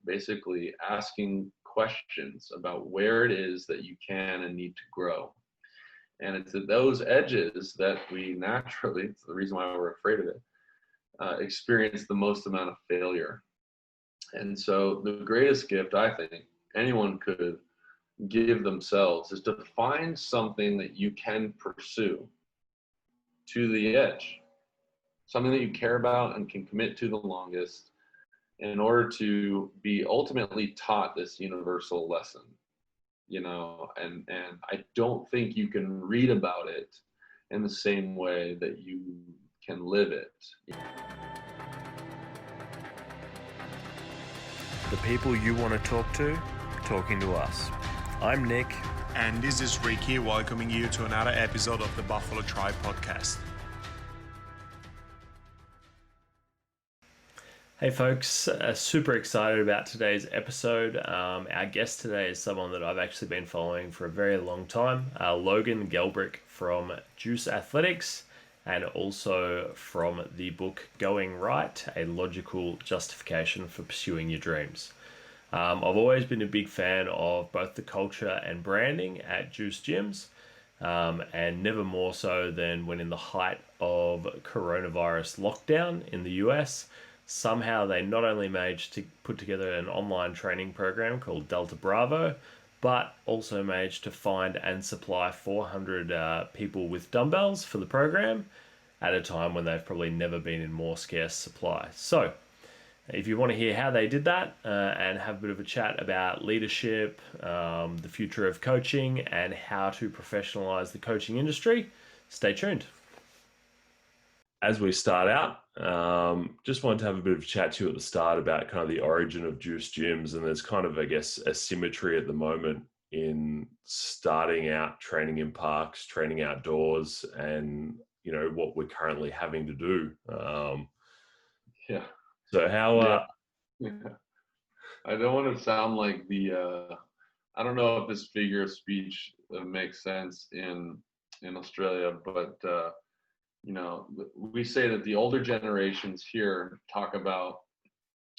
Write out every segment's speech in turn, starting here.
basically asking questions about where it is that you can and need to grow. And it's at those edges that we naturally, it's the reason why we're afraid of it, experience the most amount of failure. And so the greatest gift I think anyone could give themselves is to find something that you can pursue to the edge, something that you care about and can commit to the longest in order to be ultimately taught this universal lesson, and I don't think you can read about it in the same way that you can live it. The people you want to talk to, talking to us. I'm Nick. And this is Ricky, welcoming you to another episode of the Buffalo Tribe podcast. Hey folks, super excited about today's episode. Our guest today is someone that I've actually been following for a very long time, Logan Gelbrich from Juice Athletics, and also from the book Going Right, A Logical Justification for Pursuing Your Dreams. I've always been a big fan of both the culture and branding at Juice Gyms, and never more so than when in the height of coronavirus lockdown in the US, somehow they not only managed to put together an online training program called Delta Bravo, but also managed to find and supply 400 people with dumbbells for the program at a time when they've probably never been in more scarce supply. So if you want to hear how they did that and have a bit of a chat about leadership, the future of coaching, and how to professionalize the coaching industry, stay tuned. As we start out, just wanted to have a bit of a chat to you at the start about kind of the origin of Juice Gyms. And there's kind of, I guess, a symmetry at the moment in starting out training in parks, training outdoors, and, what we're currently having to do. Yeah. So how... Yeah. I don't want to sound like I don't know if this figure of speech makes sense in Australia, but we say that the older generations here talk about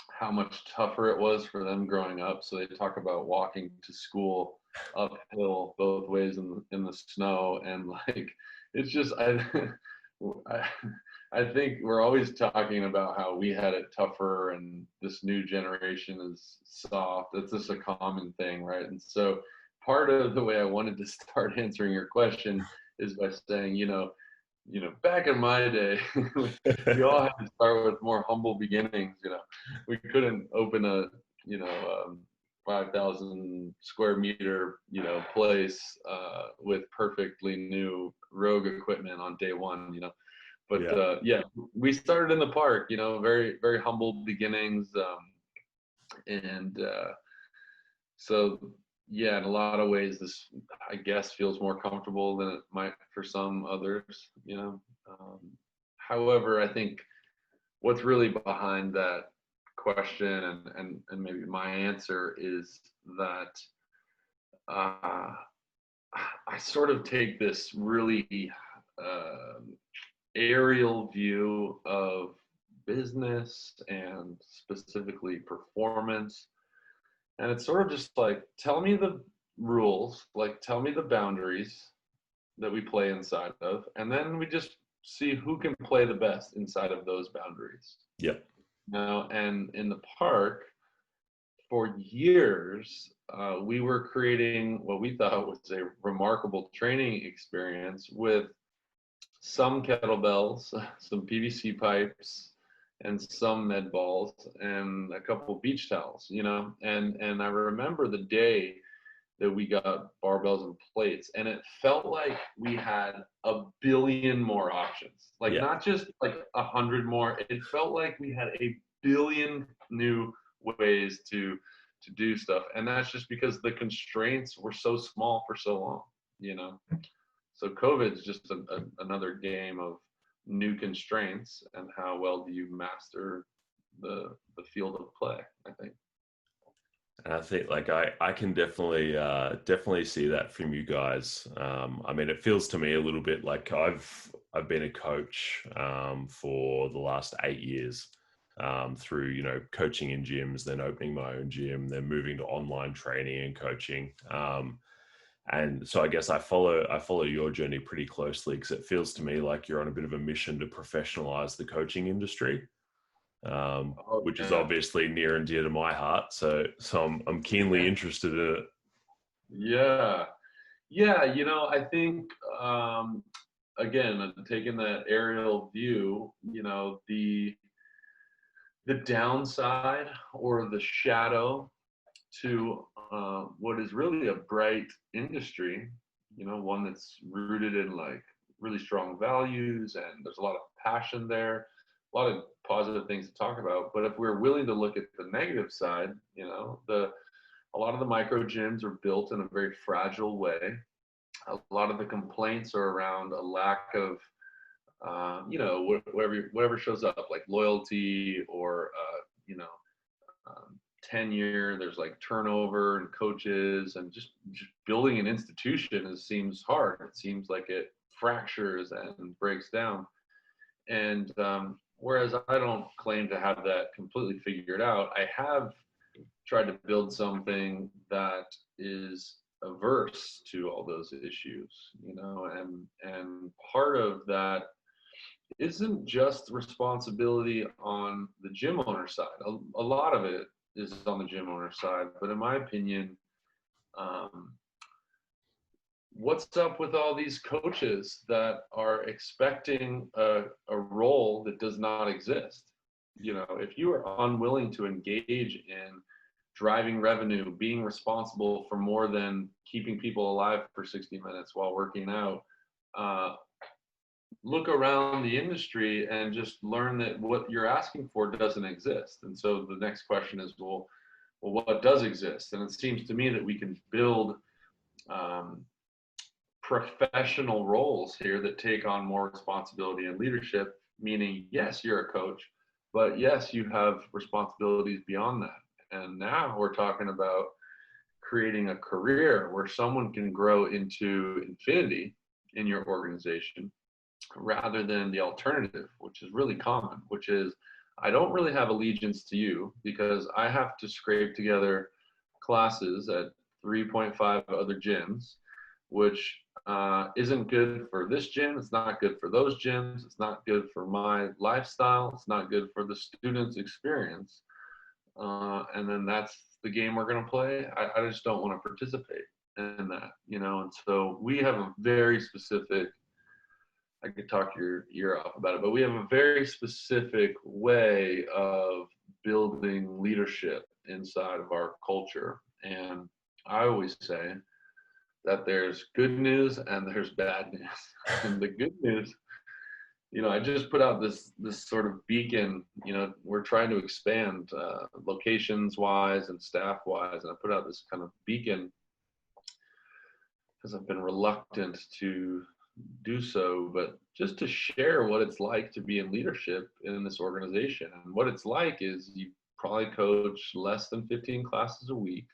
how much tougher it was for them growing up. So they talk about walking to school uphill both ways in the snow, and like it's just I think we're always talking about how we had it tougher and this new generation is soft. It's just a common thing, right? And so part of the way I wanted to start answering your question is by saying, back in my day, we all had to start with more humble beginnings. We couldn't open a 5,000 square meter place with perfectly new Rogue equipment on day one. But we started in the park. Very very humble beginnings, so. Yeah, in a lot of ways, this, I guess, feels more comfortable than it might for some others, However, I think what's really behind that question and maybe my answer is that I sort of take this really aerial view of business and specifically performance. And it's sort of just like, tell me the rules, like tell me the boundaries that we play inside of, and then we just see who can play the best inside of those boundaries. Yep. And in the park, for years, we were creating what we thought was a remarkable training experience with some kettlebells, some PVC pipes, and some med balls and a couple of beach towels, and I remember the day that we got barbells and plates, and it felt like we had a billion more options, not just like 100 more. It felt like we had a billion new ways to do stuff, and that's just because the constraints were so small for so long. So COVID is just another game of new constraints, and how well do you master the field of play, I think. And I think I can definitely see that from you guys. I mean, it feels to me a little bit like I've been a coach for the last 8 years. through, you know, coaching in gyms, then opening my own gym, then moving to online training and coaching. And so I guess I follow your journey pretty closely, because it feels to me like you're on a bit of a mission to professionalize the coaching industry, which is obviously near and dear to my heart. So I'm keenly interested in it. Yeah. You know, I think again, taking that aerial view, you know, the downside or the shadow to what is really a bright industry, you know, one that's rooted in like really strong values, and there's a lot of passion there, a lot of positive things to talk about. But if we're willing to look at the negative side, you know, a lot of the micro gyms are built in a very fragile way. A lot of the complaints are around a lack of you know, whatever shows up, like loyalty or you know, tenure. There's like turnover and coaches, and just building an institution seems hard. It seems like it fractures and breaks down. And whereas I don't claim to have that completely figured out, I have tried to build something that is averse to all those issues, you know, and part of that isn't just responsibility on the gym owner side. A lot of it is on the gym owner side, but in my opinion, what's up with all these coaches that are expecting a role that does not exist? You know, if you are unwilling to engage in driving revenue, being responsible for more than keeping people alive for 60 minutes while working out, look around the industry and just learn that what you're asking for doesn't exist. And so the next question is, well, what does exist? And it seems to me that we can build professional roles here that take on more responsibility and leadership, meaning, yes, you're a coach, but yes, you have responsibilities beyond that. And now we're talking about creating a career where someone can grow into infinity in your organization, rather than the alternative, which is really common, which is, I don't really have allegiance to you because I have to scrape together classes at 3.5 other gyms, which isn't good for this gym. It's not good for those gyms. It's not good for my lifestyle. It's not good for the student's experience. And then that's the game we're going to play. I just don't want to participate in that, you know? And so we have a very specific, I could talk your ear off about it, but we have a very specific way of building leadership inside of our culture. And I always say that there's good news and there's bad news. And the good news, you know, I just put out this sort of beacon. You know, we're trying to expand locations wise and staff wise, and I put out this kind of beacon because I've been reluctant to do so, but just to share what it's like to be in leadership in this organization. And what it's like is you probably coach less than 15 classes a week.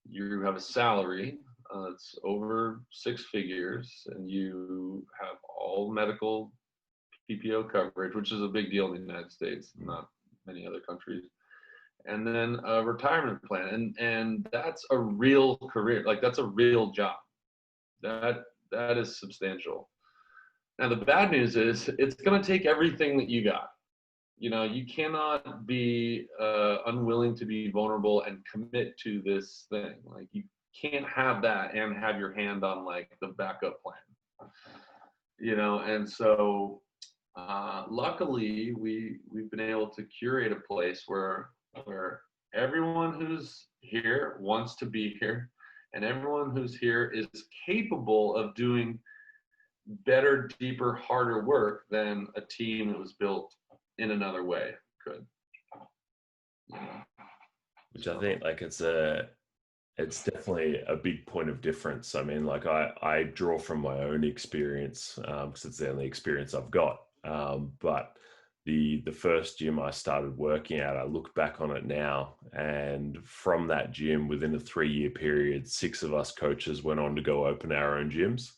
You have a salary that's over 6 figures, and you have all medical PPO coverage, which is a big deal in the United States, not many other countries. And then a retirement plan, and that's a real career. Like, that's a real job. That is substantial. Now, the bad news is it's going to take everything that you got. You know, you cannot be unwilling to be vulnerable and commit to this thing. Like, you can't have that and have your hand on like the backup plan. You know, and so luckily we've been able to curate a place where everyone who's here wants to be here, and everyone who's here is capable of doing better, deeper, harder work than a team that was built in another way could. Yeah. Which I think, like, it's definitely a big point of difference. I mean, like, I draw from my own experience because it's the only experience I've got. But the first gym I started working at, I look back on it now, and from that gym, within a 3-year period, 6 of us coaches went on to go open our own gyms,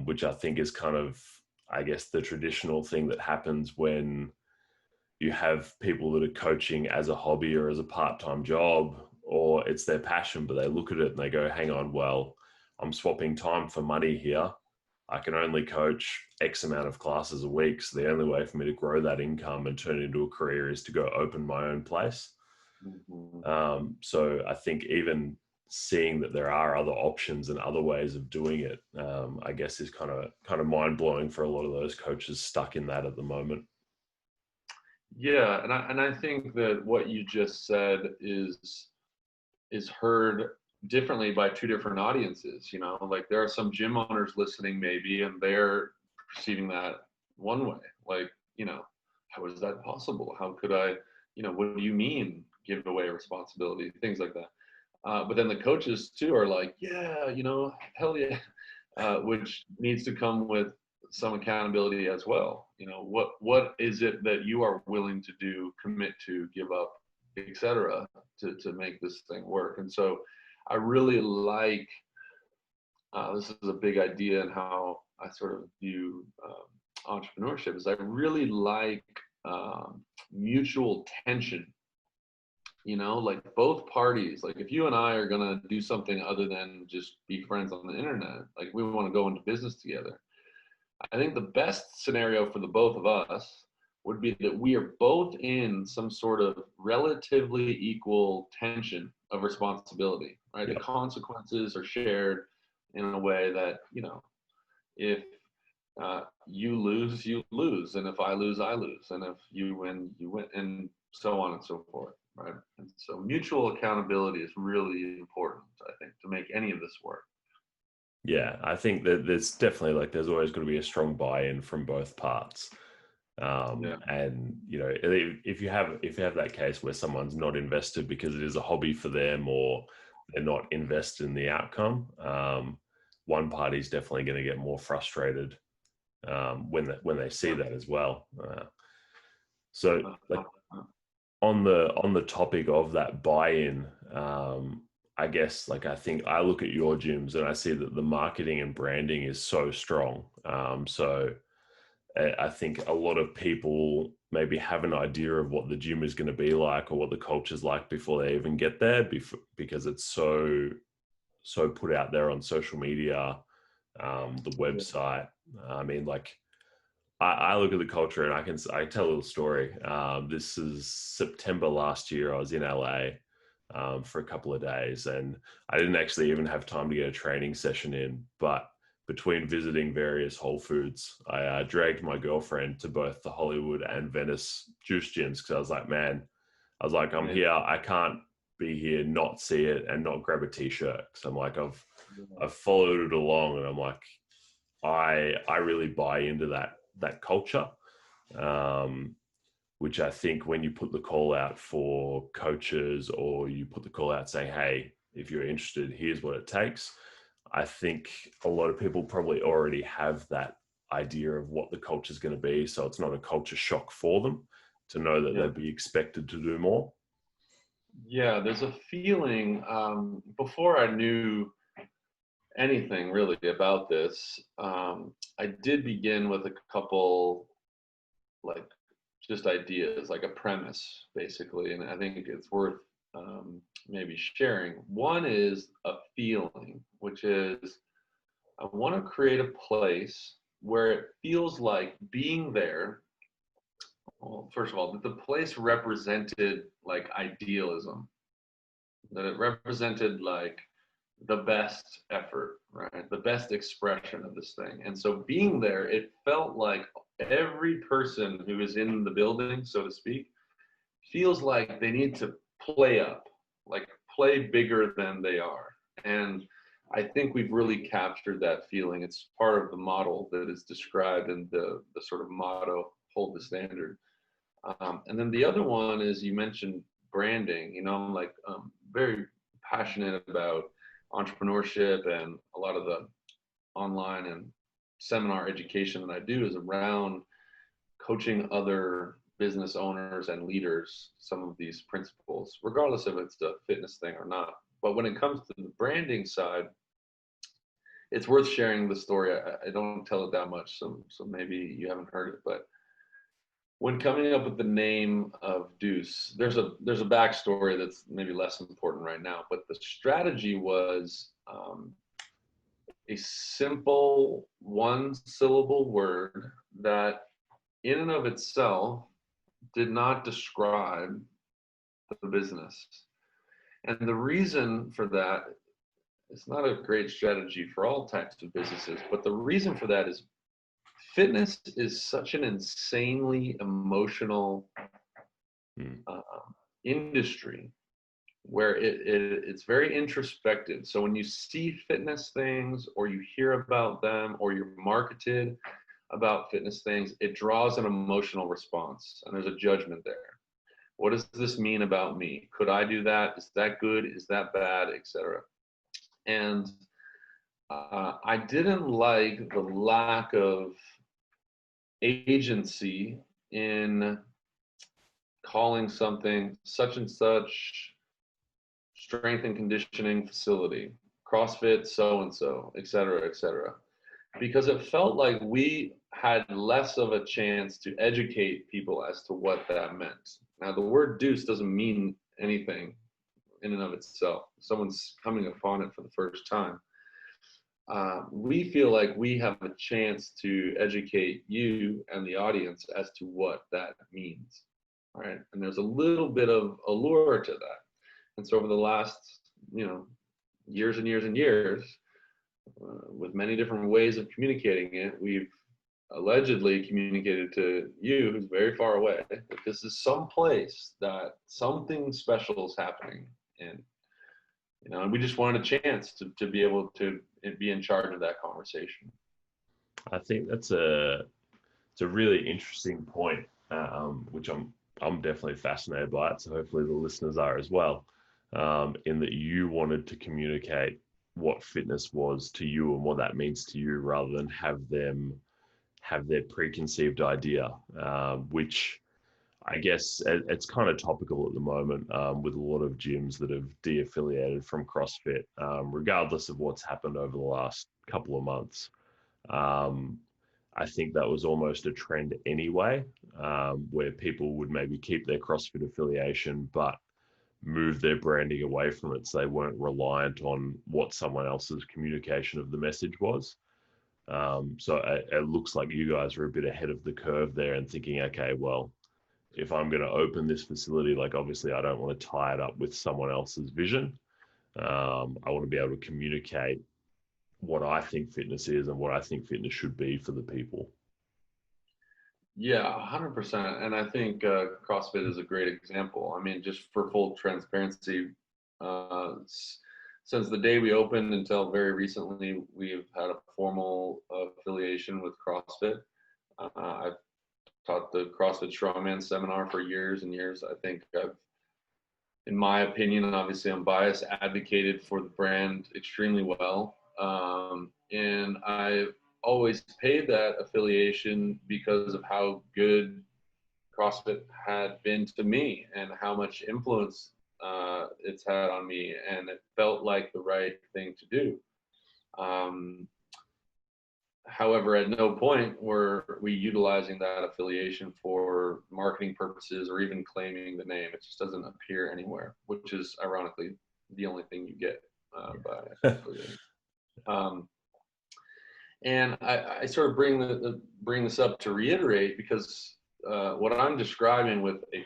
which I think is kind of, I guess, the traditional thing that happens when, you have people that are coaching as a hobby or as a part-time job, or it's their passion, but they look at it and they go, hang on, well, I'm swapping time for money here. I can only coach X amount of classes a week. So the only way for me to grow that income and turn it into a career is to go open my own place. So I think even seeing that there are other options and other ways of doing it, I guess is kind of mind blowing for a lot of those coaches stuck in that at the moment. Yeah, and I think that what you just said is heard differently by two different audiences. Like there are some gym owners listening maybe, and they're perceiving that one way. Like, how is that possible? How could I, what do you mean give away responsibility? Things like that. But then the coaches too are like, yeah, hell yeah, which needs to come with some accountability as well. What is it that you are willing to do, commit to, give up, etc., to make this thing work? And so I really like, this is a big idea in how I sort of view entrepreneurship, is I really like mutual tension. Like both parties, like if you and I are going to do something other than just be friends on the internet, like we want to go into business together, I think the best scenario for the both of us would be that we are both in some sort of relatively equal tension of responsibility, right? Yep. The consequences are shared in a way that, if you lose, you lose. And if I lose, I lose. And if you win, you win, and so on and so forth, right? And so mutual accountability is really important, I think, to make any of this work. Yeah, I think that there's definitely there's always going to be a strong buy-in from both parts. And if you have that case where someone's not invested because it is a hobby for them, or they're not invested in the outcome, one party's definitely going to get more frustrated when they see that as well. So on the topic of that buy-in, I guess I think I look at your gyms and I see that the marketing and branding is so strong. So I think a lot of people maybe have an idea of what the gym is going to be like or what the culture is like before they even get there, because it's so put out there on social media, the website. I mean, I look at the culture and I can tell a little story. This is September last year. I was in LA for a couple of days, and I didn't actually even have time to get a training session in. But between visiting various Whole Foods, I dragged my girlfriend to both the Hollywood and Venice juice gyms, because I was like, I'm here. I can't be here, not see it, and not grab a t-shirt. So I'm like, I've followed it along, and I'm like, I really buy into that culture, which I think when you put the call out for coaches, or you put the call out saying, hey, if you're interested, here's what it takes, I think a lot of people probably already have that idea of what the culture is going to be. So it's not a culture shock for them to know that they'd be expected to do more. Yeah, there's a feeling, before I knew anything really about this, I did begin with a couple just ideas, like a premise basically, and I think it's worth maybe sharing. One is a feeling, which is I want to create a place where it feels like being there. Well, first of all, that the place represented idealism, that it represented the best effort, right? The best expression of this thing. And so being there, it felt like every person who is in the building, so to speak, feels like they need to play up, play bigger than they are. And I think we've really captured that feeling. It's part of the model that is described in the sort of motto, hold the standard. And then the other one is, you mentioned branding. I'm very passionate about entrepreneurship, and a lot of the online and seminar education that I do is around coaching other business owners and leaders some of these principles, regardless if it's a fitness thing or not. But when it comes to the branding side, it's worth sharing the story. I don't tell it that much, so maybe you haven't heard it, but when coming up with the name of Deuce, there's a backstory that's maybe less important right now, but the strategy was a simple one-syllable word that in and of itself did not describe the business. And the reason for that, it's not a great strategy for all types of businesses, but the reason for that is fitness is such an insanely emotional industry where it's very introspective. So when you see fitness things or you hear about them or you're marketed about fitness things, it draws an emotional response and there's a judgment there. What does this mean about me? Could I do that? Is that good? Is that bad? Etc. And I didn't like the lack of agency in calling something such and such strength and conditioning facility, CrossFit so-and-so, et cetera, because it felt like we had less of a chance to educate people as to what that meant. Now, the word Deuce doesn't mean anything in and of itself. Someone's coming upon it for the first time. We feel like we have a chance to educate you and the audience as to what that means, right? And there's a little bit of allure to that. And so over the last, years and years and years, with many different ways of communicating it, we've allegedly communicated to you, who's very far away, that this is some place that something special is happening in. And we just wanted a chance to be able to be in charge of that conversation. I think it's a really interesting point, which I'm definitely fascinated by it. So hopefully the listeners are as well, in that you wanted to communicate what fitness was to you and what that means to you, rather than have them have their preconceived idea, which I guess it's kind of topical at the moment, with a lot of gyms that have de-affiliated from CrossFit, regardless of what's happened over the last couple of months. I think that was almost a trend anyway, where people would maybe keep their CrossFit affiliation, but move their branding away from it so they weren't reliant on what someone else's communication of the message was. So it looks like you guys are a bit ahead of the curve there and thinking, okay, well, if I'm going to open this facility, like obviously I don't want to tie it up with someone else's vision. I want to be able to communicate what I think fitness is and what I think fitness should be for the people. Yeah, 100%. And I think CrossFit is a great example. I mean, just for full transparency, since the day we opened until very recently, we've had a formal affiliation with CrossFit. I've taught the CrossFit Strongman seminar for years and years. I think I've, in my opinion, and obviously I'm biased, advocated for the brand extremely well. And I've always paid that affiliation because of how good CrossFit had been to me and how much influence it's had on me, and it felt like the right thing to do. However, at no point were we utilizing that affiliation for marketing purposes or even claiming the name. It just doesn't appear anywhere, which is ironically the only thing you get by affiliation. And I sort of bring this up to reiterate, because what I'm describing with a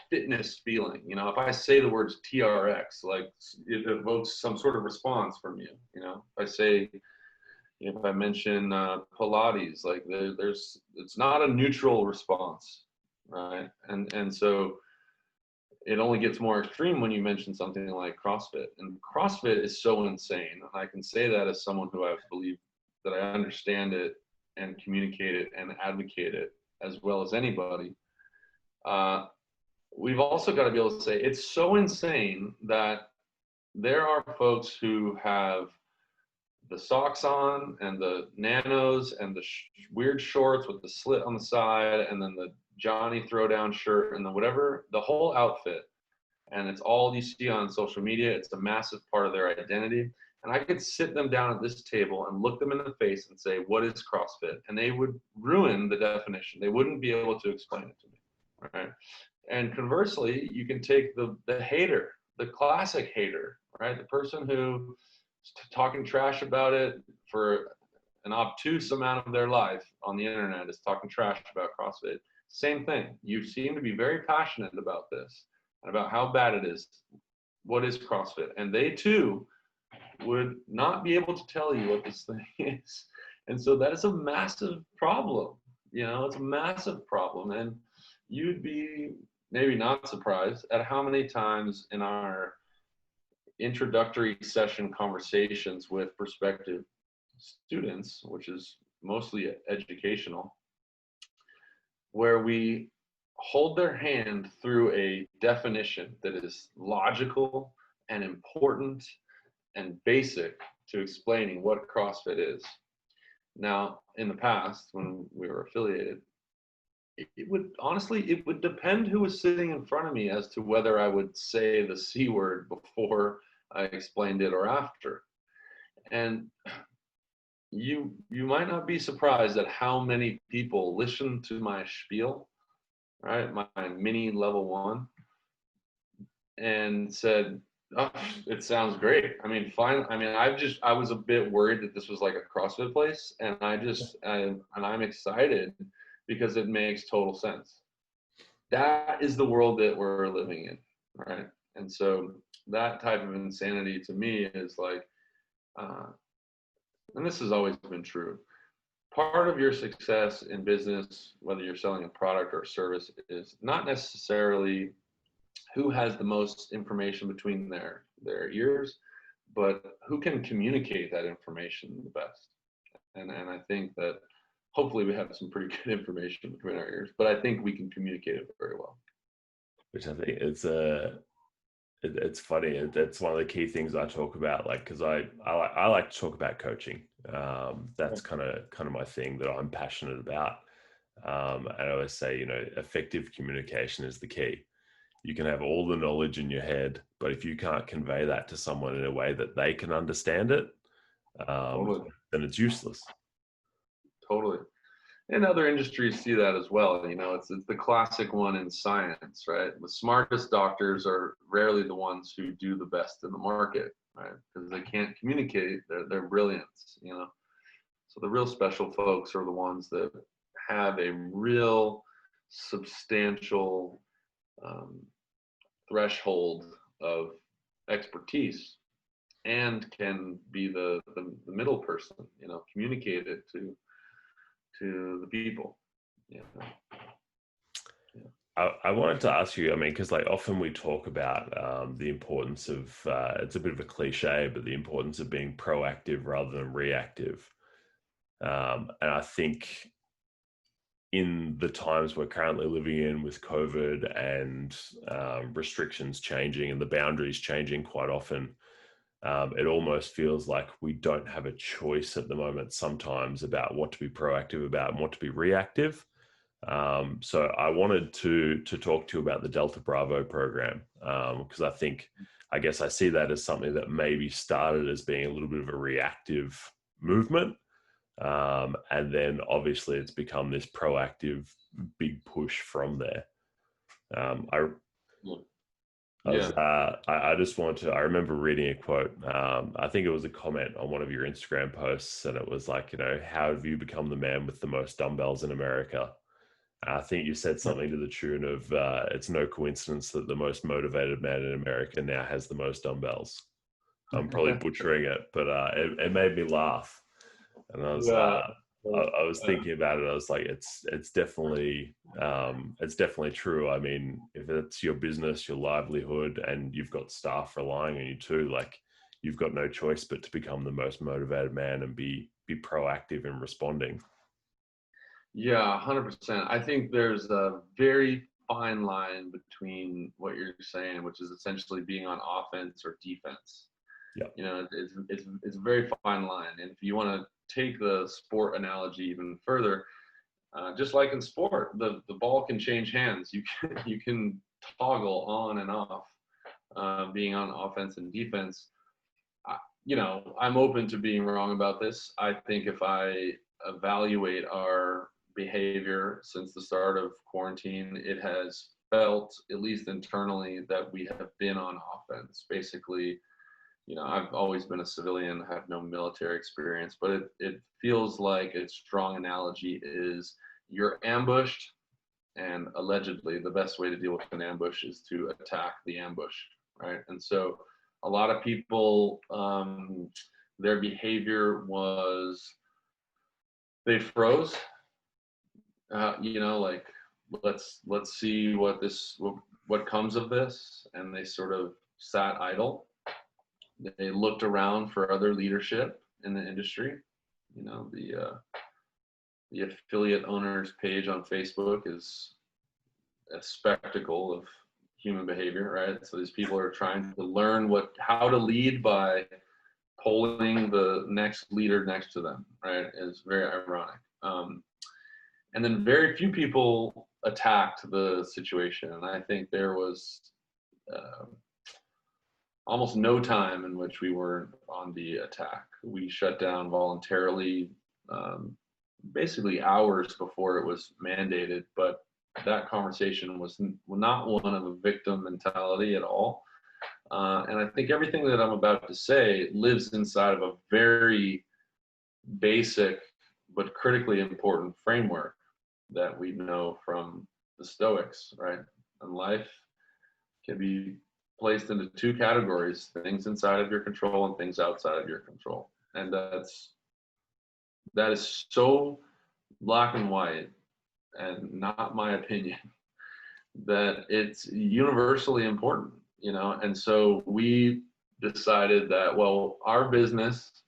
fitness feeling, if I say the words TRX, like it evokes some sort of response from you. If I mention Pilates, like it's not a neutral response, right? And so it only gets more extreme when you mention something like CrossFit. And CrossFit is so insane. And I can say that as someone who I believe that I understand it and communicate it and advocate it as well as anybody. We've also got to be able to say it's so insane that there are folks who have the socks on and the nanos and the weird shorts with the slit on the side, and then the Johnny Throwdown shirt and the whatever, the whole outfit. And it's all you see on social media. It's a massive part of their identity. And I could sit them down at this table and look them in the face and say, what is CrossFit? And they would ruin the definition. They wouldn't be able to explain it to me, right? And conversely, you can take the hater, the classic hater, right? The person who is talking trash about it for an obtuse amount of their life on the internet is talking trash about CrossFit. Same thing. You seem to be very passionate about this and about how bad it is. What is CrossFit? And they too would not be able to tell you what this thing is. And so that is a massive problem. You know, it's a massive problem. And you'd be maybe not surprised at how many times in our introductory session conversations with prospective students, which is mostly educational, where we hold their hand through a definition that is logical and important and basic to explaining what CrossFit is. Now, in the past, when we were affiliated, it would depend who was sitting in front of me as to whether I would say the C word before I explained it or after. And you might not be surprised at how many people listen to my spiel, right? My mini level 1, and said, oh, it sounds great. I mean, fine. I mean, I was a bit worried that this was like a CrossFit place, and I'm excited because it makes total sense. That is the world that we're living in, right? And so that type of insanity to me is like, and this has always been true. Part of your success in business, whether you're selling a product or a service, is not necessarily who has the most information between their ears, but who can communicate that information the best. And I think that hopefully we have some pretty good information between our ears, but I think we can communicate it very well. Which I think it's funny. It's one of the key things I talk about, like, because I like to talk about coaching. That's kind of my thing that I'm passionate about. And I always say, you know, effective communication is the key. You can have all the knowledge in your head, but if you can't convey that to someone in a way that they can understand it, then it's useless. Totally. And other industries see that as well. You know, it's the classic one in science, right? The smartest doctors are rarely the ones who do the best in the market, right? Because they can't communicate their brilliance, you know. So the real special folks are the ones that have a real substantial threshold of expertise and can be the middle person, you know, communicate it to the people. Yeah. I wanted to ask you, I mean, because like often we talk about the importance of, it's a bit of a cliche, but the importance of being proactive rather than reactive. And I think in the times we're currently living in with COVID and restrictions changing and the boundaries changing quite often, it almost feels like we don't have a choice at the moment sometimes about what to be proactive about and what to be reactive. So I wanted to talk to you about the Delta Bravo program, because I guess I see that as something that maybe started as being a little bit of a reactive movement. And then obviously it's become this proactive big push from there. I just wanted to, I remember reading a quote. I think it was a comment on one of your Instagram posts, and it was like, you know, how have you become the man with the most dumbbells in America? I think you said something to the tune of, it's no coincidence that the most motivated man in America now has the most dumbbells. I'm probably butchering it, but it made me laugh. And I was thinking about it. I was like, it's definitely true. I mean, if it's your business, your livelihood, and you've got staff relying on you too, like you've got no choice but to become the most motivated man and be proactive in responding. Yeah, 100%. I think there's a very fine line between what you're saying, which is essentially being on offense or defense. Yeah. You know, it's a very fine line. And if you want to take the sport analogy even further, just like in sport, the ball can change hands. You can toggle on and off, being on offense and defense. I'm open to being wrong about this. I think if I evaluate our behavior since the start of quarantine, it has felt, at least internally, that we have been on offense. Basically, I've always been a civilian, have no military experience, but it feels like a strong analogy is you're ambushed, and allegedly the best way to deal with an ambush is to attack the ambush, right? And so a lot of people, their behavior was they froze, like let's see what comes of this, and they sort of sat idle. They looked around for other leadership in the industry. The affiliate owners page on Facebook is a spectacle of human behavior, right? So these people are trying to learn how to lead by polling the next leader next to them, right? It's very ironic. And then very few people attacked the situation. And I think there was almost no time in which we weren't on the attack. We shut down voluntarily, basically hours before it was mandated, but that conversation was not one of a victim mentality at all. And I think everything that I'm about to say lives inside of a very basic but critically important framework that we know from the Stoics, right? And life can be placed into two categories: things inside of your control and things outside of your control. And that is so black and white, and not my opinion, that it's universally important, and so we decided that, well, our business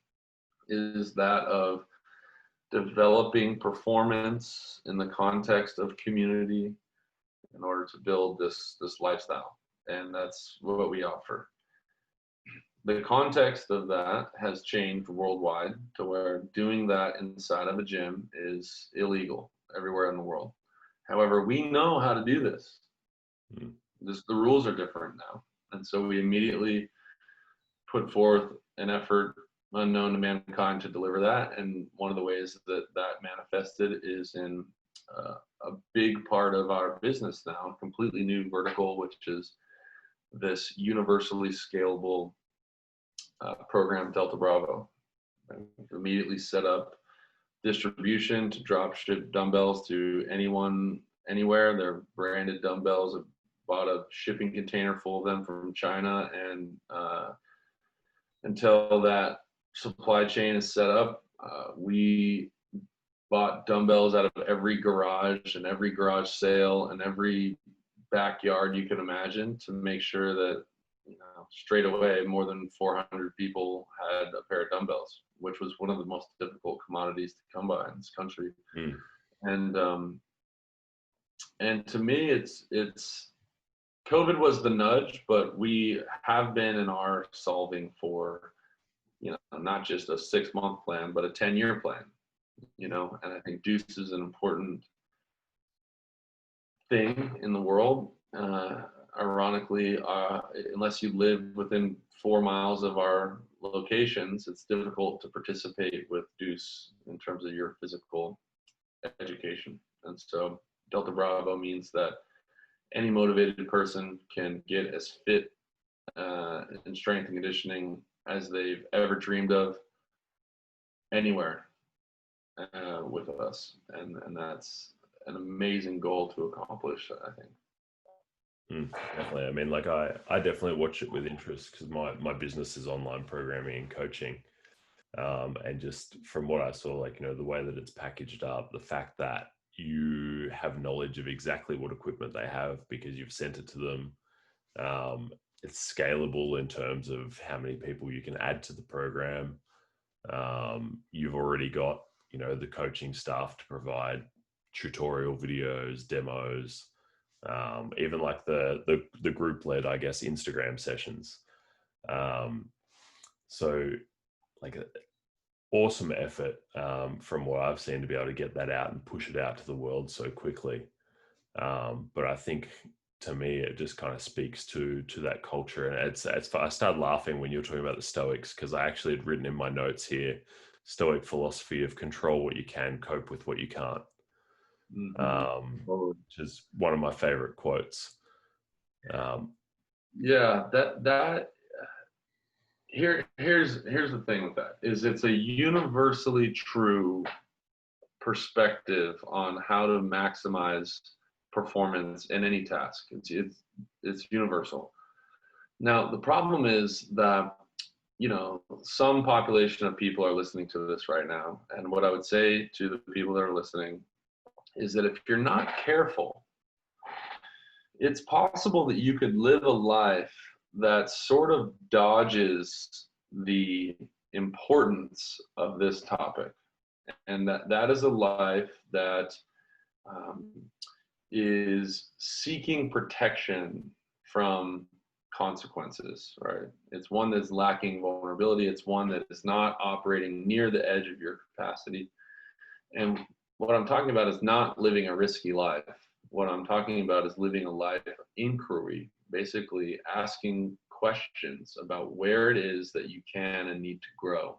is that of developing performance in the context of community in order to build this lifestyle, and that's what we offer. The context of that has changed worldwide to where doing that inside of a gym is illegal everywhere in the world. However, we know how to do this. The rules are different now. And so we immediately put forth an effort unknown to mankind to deliver that. And one of the ways that manifested is in a big part of our business now, a completely new vertical, which is this universally scalable program, Delta Bravo. And immediately set up distribution to drop ship dumbbells to anyone, anywhere. They're branded dumbbells. I bought a shipping container full of them from China, and until that supply chain is set up, we bought dumbbells out of every garage and every garage sale and every backyard you can imagine to make sure that straight away more than 400 people had a pair of dumbbells, which was one of the most difficult commodities to come by in this country. And to me, it's COVID was the nudge, but we have been and are solving for not just a 6-month plan, but a 10-year plan. And I think Deuce is an important thing in the world. Ironically, unless you live within 4 miles of our locations, it's difficult to participate with Deuce in terms of your physical education. And so Delta Bravo means that any motivated person can get as fit in strength and conditioning as they've ever dreamed of anywhere with us. And that's an amazing goal to accomplish, I think. Definitely. I mean, like I definitely watch it with interest because my business is online programming and coaching. And just from what I saw, like, the way that it's packaged up, the fact that you have knowledge of exactly what equipment they have because you've sent it to them. It's scalable in terms of how many people you can add to the program. You've already got, the coaching staff to provide tutorial videos, demos, even like the group led, I guess, Instagram sessions. So like awesome effort from what I've seen to be able to get that out and push it out to the world so quickly. But I think to me, it just kind of speaks to that culture. And it's I started laughing when you were talking about the Stoics, because I actually had written in my notes here, Stoic philosophy of control what you can, cope with what you can't, which is one of my favorite quotes. Yeah, that here's the thing with that is it's a universally true perspective on how to maximize performance in any task. It's universal. Now the problem is that some population of people are listening to this right now, and what I would say to the people that are listening is that if you're not careful, it's possible that you could live a life that sort of dodges the importance of this topic, and that is a life that is seeking protection from consequences, right? It's one that's lacking vulnerability. It's one that is not operating near the edge of your capacity. And what I'm talking about is not living a risky life. What I'm talking about is living a life of inquiry, basically asking questions about where it is that you can and need to grow.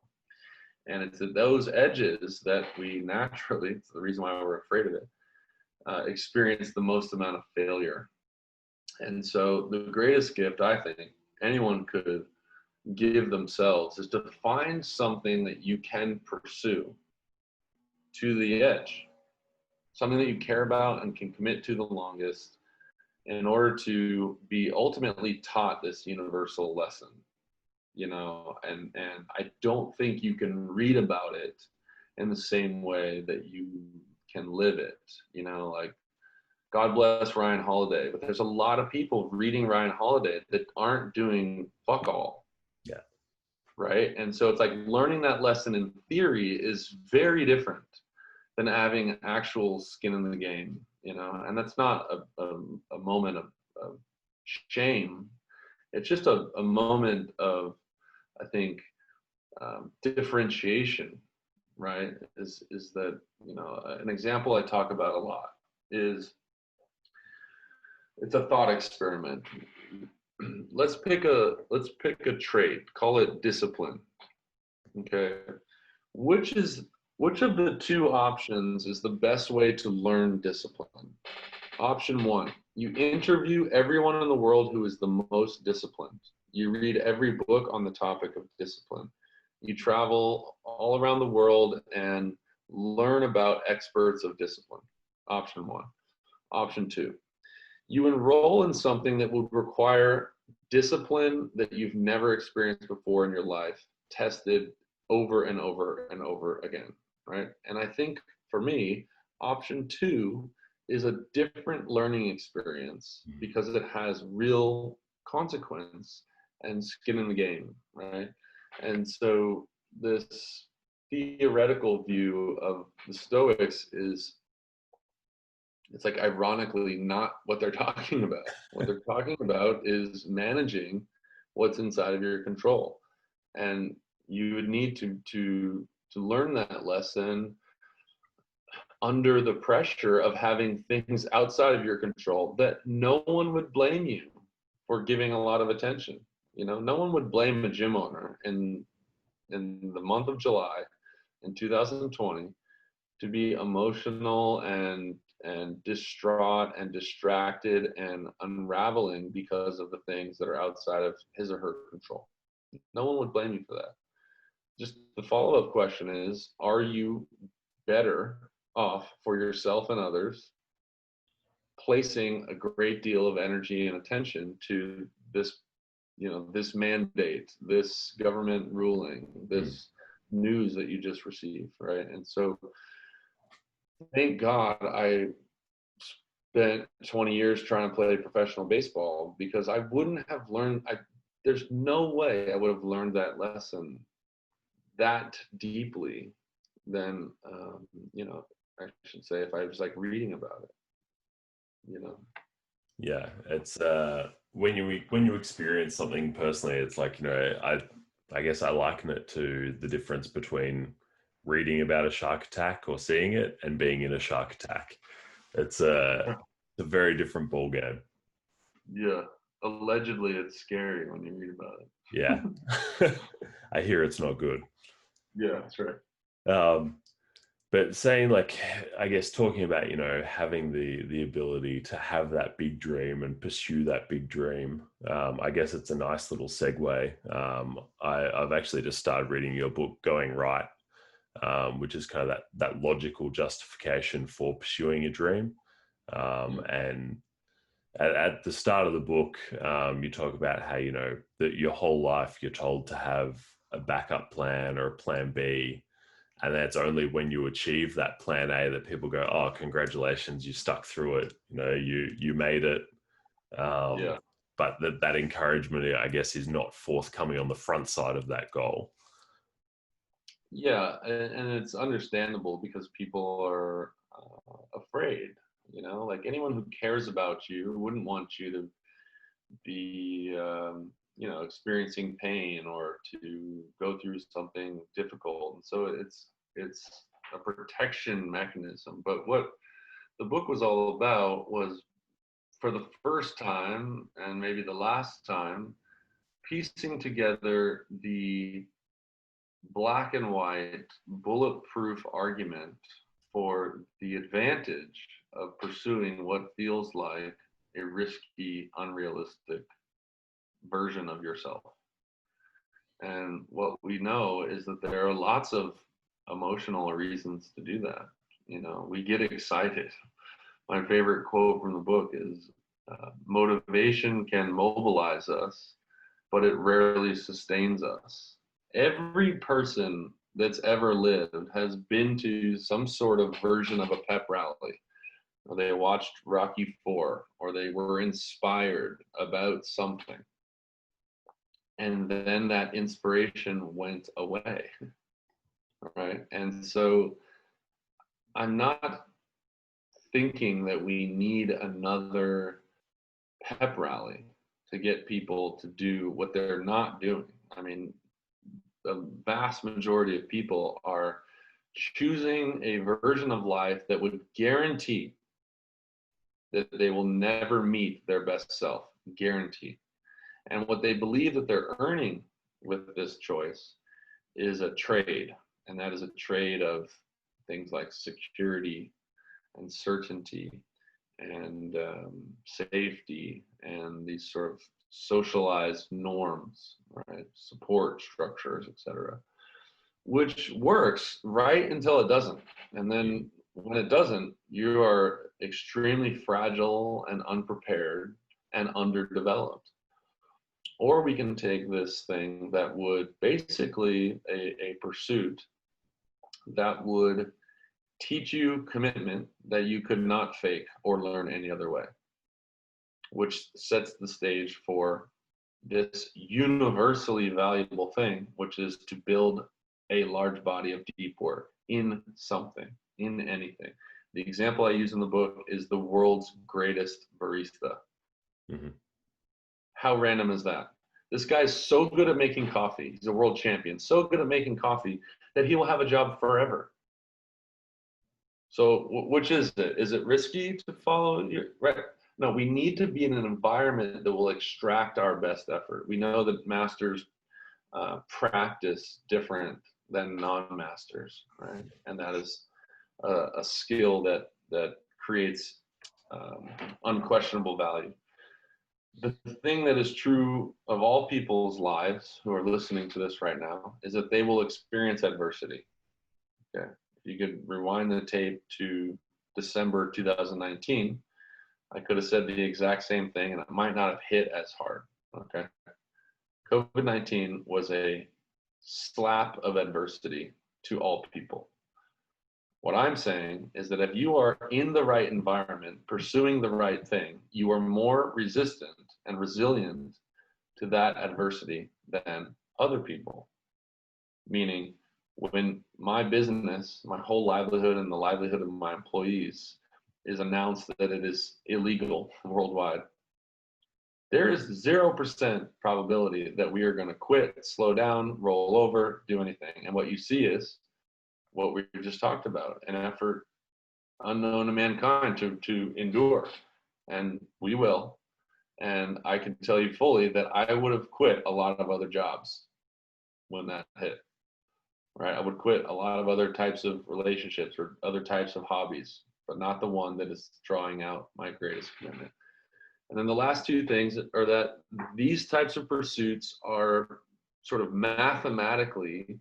And it's at those edges that we naturally, it's the reason why we're afraid of it, experience the most amount of failure. And so the greatest gift I think anyone could give themselves is to find something that you can pursue to the edge, something that you care about and can commit to the longest, in order to be ultimately taught this universal lesson, and I don't think you can read about it in the same way that you can live it, like God bless Ryan Holiday, but there's a lot of people reading Ryan Holiday that aren't doing fuck all. Yeah. Right. And so it's like learning that lesson in theory is very different than having actual skin in the game, and that's not a moment of shame. It's just a moment of, I think, differentiation, right? Is that, an example I talk about a lot is, it's a thought experiment. Let's pick a trait, call it discipline. Okay. Which of the two options is the best way to learn discipline? Option one, you interview everyone in the world who is the most disciplined. You read every book on the topic of discipline. You travel all around the world and learn about experts of discipline. Option one. Option two, you enroll in something that would require discipline that you've never experienced before in your life, tested over and over and over again, right? And I think for me, option two is a different learning experience because it has real consequence and skin in the game, right? And so this theoretical view of the Stoics is, it's like ironically not what they're talking about. What they're talking about is managing what's inside of your control. And you would need to learn that lesson under the pressure of having things outside of your control that no one would blame you for giving a lot of attention. No one would blame a gym owner in the month of July in 2020 to be emotional and distraught and distracted and unraveling because of the things that are outside of his or her control. No one would blame you for that. Just the follow-up question is, are you better off for yourself and others placing a great deal of energy and attention to this, this mandate, this government ruling, this news that you just received, right? And so thank God I spent 20 years trying to play professional baseball, because I wouldn't have learned, there's no way I would have learned that lesson that deeply than, I should say, if I was like reading about it, Yeah, it's when you experience something personally, it's like, I guess I liken it to the difference between reading about a shark attack or seeing it and being in a shark attack. It's a very different ball game. Yeah. Allegedly, it's scary when you read about it. Yeah. I hear it's not good. Yeah, that's right. But saying, like, I guess talking about, having the ability to have that big dream and pursue that big dream, I guess it's a nice little segue. I've actually just started reading your book, Going Right, which is kind of that logical justification for pursuing a dream. And at the start of the book, you talk about how, that your whole life you're told to have a backup plan or a plan B. And that's only when you achieve that plan A that people go, oh, congratulations, you stuck through it. You made it. Yeah. But that encouragement, I guess, is not forthcoming on the front side of that goal. Yeah, and it's understandable because people are afraid. Like anyone who cares about you wouldn't want you to be, experiencing pain or to go through something difficult. And so it's a protection mechanism. But what the book was all about was, for the first time and maybe the last time, piecing together the black and white bulletproof argument for the advantage of pursuing what feels like a risky, unrealistic version of yourself. And what we know is that there are lots of emotional reasons to do that. We get excited. My favorite quote from the book is, motivation can mobilize us, but it rarely sustains us. Every person that's ever lived has been to some sort of version of a pep rally, or they watched Rocky IV, or they were inspired about something. And then that inspiration went away. Right. And so I'm not thinking that we need another pep rally to get people to do what they're not doing. I mean, the vast majority of people are choosing a version of life that would guarantee that they will never meet their best self, guarantee. And what they believe that they're earning with this choice is a trade. And that is a trade of things like security and certainty and safety and these sort of socialized norms, right? Support structures, etc., which works right until it doesn't. And then when it doesn't, you are extremely fragile and unprepared and underdeveloped. Or we can take this thing that would basically a pursuit that would teach you commitment that you could not fake or learn any other way, which sets the stage for this universally valuable thing, which is to build a large body of deep work in something, in anything. The example I use in the book is the world's greatest barista. Mm-hmm. How random is that? This guy's so good at making coffee. He's a world champion, so good at making coffee that he will have a job forever. So which is it? Is it risky to follow your, right? No, we need to be in an environment that will extract our best effort. We know that masters practice different than non-masters, right? And that is a skill that creates unquestionable value. The thing that is true of all people's lives who are listening to this right now is that they will experience adversity. Okay. You could rewind the tape to December 2019, I could have said the exact same thing and it might not have hit as hard. Okay. COVID-19 was a slap of adversity to all people. What I'm saying is that if you are in the right environment, pursuing the right thing, you are more resistant and resilient to that adversity than other people. Meaning, when my business, my whole livelihood and the livelihood of my employees is announced that it is illegal worldwide, there is 0% probability that we are going to quit, slow down, roll over, do anything. And what you see is what we just talked about, an effort unknown to mankind to endure. And we will. And I can tell you fully that I would have quit a lot of other jobs when that hit, right? I would quit a lot of other types of relationships or other types of hobbies, but not the one that is drawing out my greatest commitment. And then the last two things are that these types of pursuits are sort of mathematically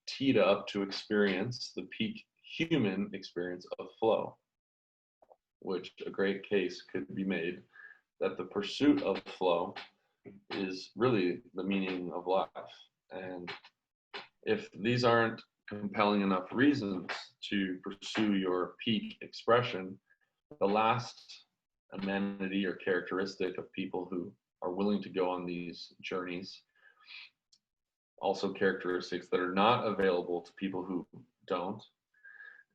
teed up to experience the peak human experience of flow, which a great case could be made that the pursuit of flow is really the meaning of life. And if these aren't compelling enough reasons to pursue your peak expression, the last amenity or characteristic of people who are willing to go on these journeys, also characteristics that are not available to people who don't,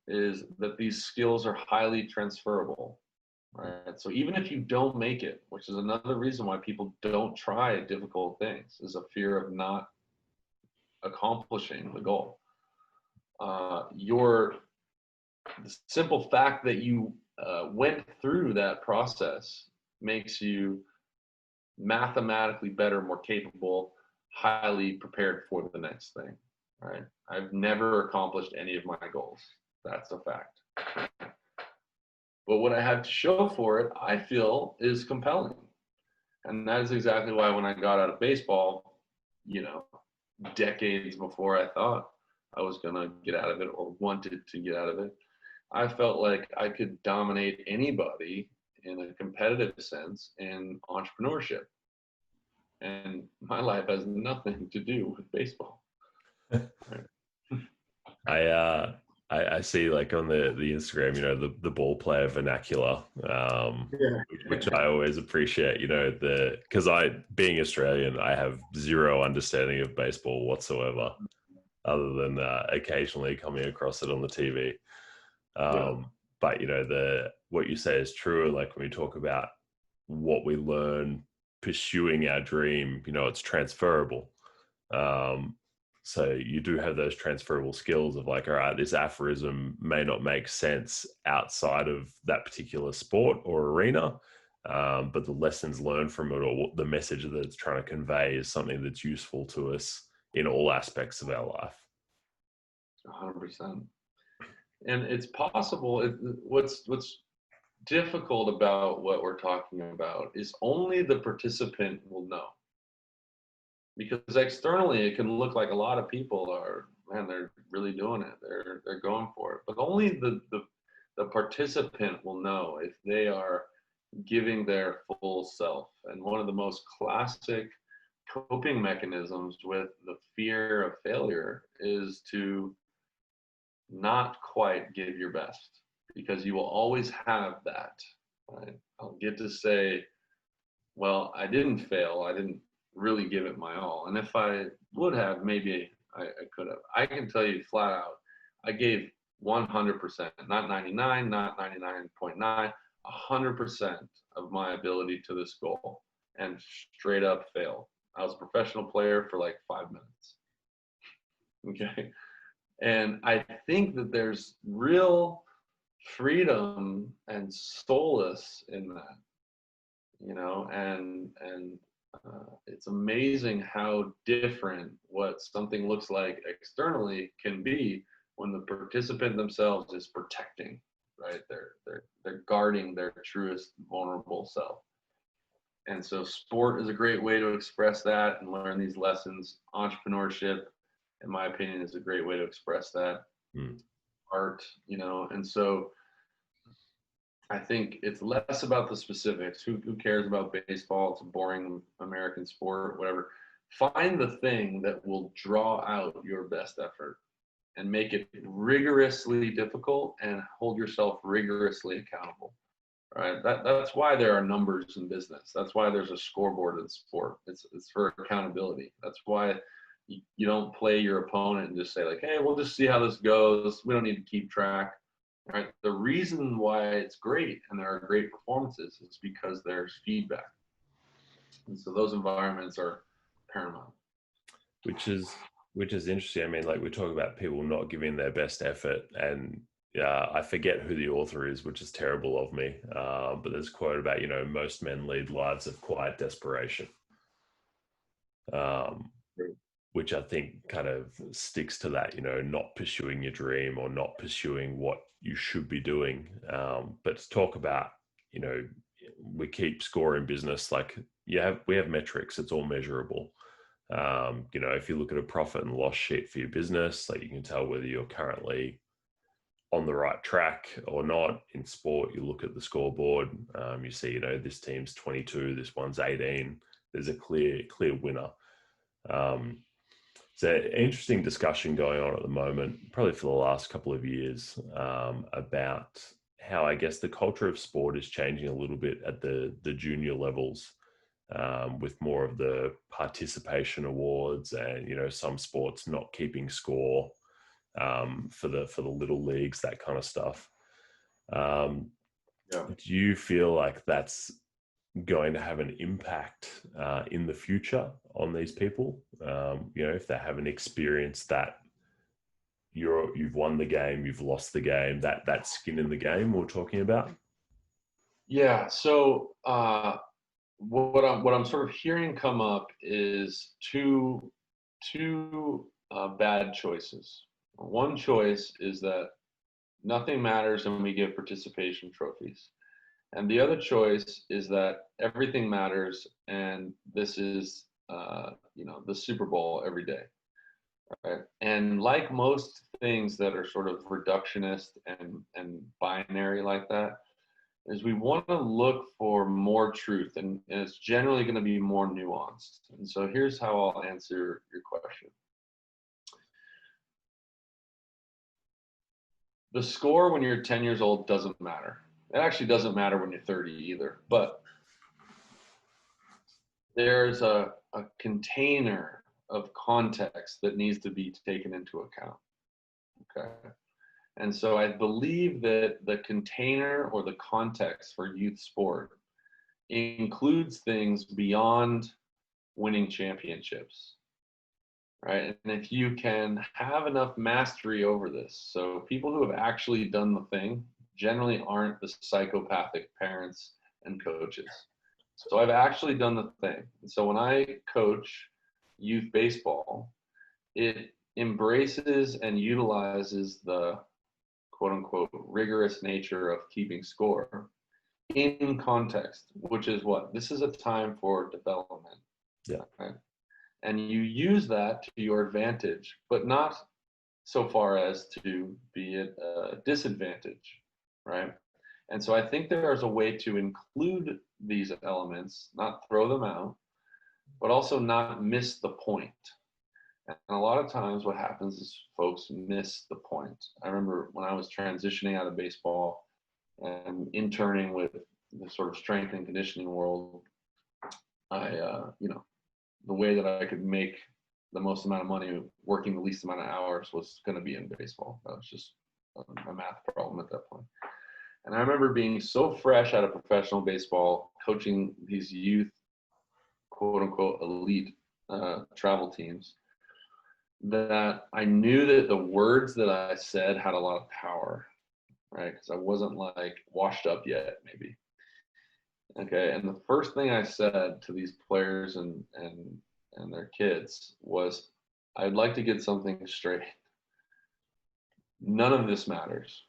is that these skills are highly transferable, right? So even if you don't make it, which is another reason why people don't try difficult things, is a fear of not accomplishing the goal. The simple fact that you went through that process makes you mathematically better, more capable, highly prepared for the next thing, right? I've never accomplished any of my goals. That's a fact. But what I have to show for it, I feel, is compelling. And that is exactly why when I got out of baseball, decades before I thought I was going to get out of it or wanted to get out of it, I felt like I could dominate anybody in a competitive sense in entrepreneurship. And my life has nothing to do with baseball. I see like on the Instagram, the ball player vernacular, which I always appreciate, because being Australian, I have zero understanding of baseball whatsoever, other than occasionally coming across it on the TV. But what you say is true. Like when we talk about what we learn pursuing our dream, it's transferable. So you do have those transferable skills of like, all right, this aphorism may not make sense outside of that particular sport or arena, but the lessons learned from it or the message that it's trying to convey is something that's useful to us in all aspects of our life. 100%. And it's possible. What's difficult about what we're talking about is only the participant will know. Because externally, it can look like a lot of people they're really doing it. They're going for it. But only the participant will know if they are giving their full self. And one of the most classic coping mechanisms with the fear of failure is to not quite give your best, because you will always have that, right? I'll get to say, well, I didn't fail. I didn't really give it my all. And if I would have, maybe I could have. I can tell you flat out, I gave 100%, not 99, not 99.9, 100% of my ability to this goal, and straight up failed. I was a professional player for like 5 minutes. Okay. And I think that there's real freedom and solace in that, and it's amazing how different what something looks like externally can be when the participant themselves is protecting, right? They're guarding their truest vulnerable self. And so sport is a great way to express that and learn these lessons. Entrepreneurship, in my opinion, is a great way to express that. Art, and so I think it's less about the specifics. Who cares about baseball? It's a boring American sport, whatever. Find the thing that will draw out your best effort and make it rigorously difficult and hold yourself rigorously accountable, right? That's why there are numbers in business. That's why there's a scoreboard in sport. It's for accountability. That's why you don't play your opponent and just say like, hey, we'll just see how this goes. We don't need to keep track. Right. The reason why it's great and there are great performances is because there's feedback. And so those environments are paramount. Which is interesting. I mean, like we talk about people not giving their best effort, and I forget who the author is, which is terrible of me. But there's a quote about, most men lead lives of quiet desperation, um, which I think kind of sticks to that, not pursuing your dream or not pursuing what you should be doing. But to talk about, we keep score in business, like we have metrics, it's all measurable. If you look at a profit and loss sheet for your business, like you can tell whether you're currently on the right track or not. In sport, you look at the scoreboard, you see, this team's 22, this one's 18. There's a clear winner. It's an interesting discussion going on at the moment, probably for the last couple of years, about how I guess the culture of sport is changing a little bit at the junior levels, with more of the participation awards and some sports not keeping score, for the little leagues, that kind of stuff. Yeah. Do you feel like that's going to have an impact in the future on these people? If they haven't experienced that, you've won the game, you've lost the game, that skin in the game we're talking about. Yeah. So what I'm sort of hearing come up is two bad choices. One choice is that nothing matters and we give participation trophies. And the other choice is that everything matters and this is, the Super Bowl every day. Right? And like most things that are sort of reductionist and binary like that, is we want to look for more truth, and it's generally going to be more nuanced. And so here's how I'll answer your question. The score when you're 10 years old doesn't matter. It actually doesn't matter when you're 30 either, but there's a container of context that needs to be taken into account. Okay. And so I believe that the container or the context for youth sport includes things beyond winning championships, right? And if you can have enough mastery over this, so people who have actually done the thing generally aren't the psychopathic parents and coaches. So I've actually done the thing. And so when I coach youth baseball, it embraces and utilizes the quote unquote rigorous nature of keeping score in context, which is what? This is a time for development. Yeah. Right? And you use that to your advantage, but not so far as to be at a disadvantage, right? And so I think there's a way to include these elements, not throw them out, but also not miss the point. And a lot of times what happens is folks miss the point. I remember when I was transitioning out of baseball and interning with the sort of strength and conditioning world, I, the way that I could make the most amount of money working the least amount of hours was going to be in baseball. That was just a math problem at that point. And I remember being so fresh out of professional baseball, coaching these youth, quote unquote, elite travel teams, that I knew that the words that I said had a lot of power, right? Because I wasn't like washed up yet, maybe. Okay, and the first thing I said to these players and their kids was, I'd like to get something straight. None of this matters.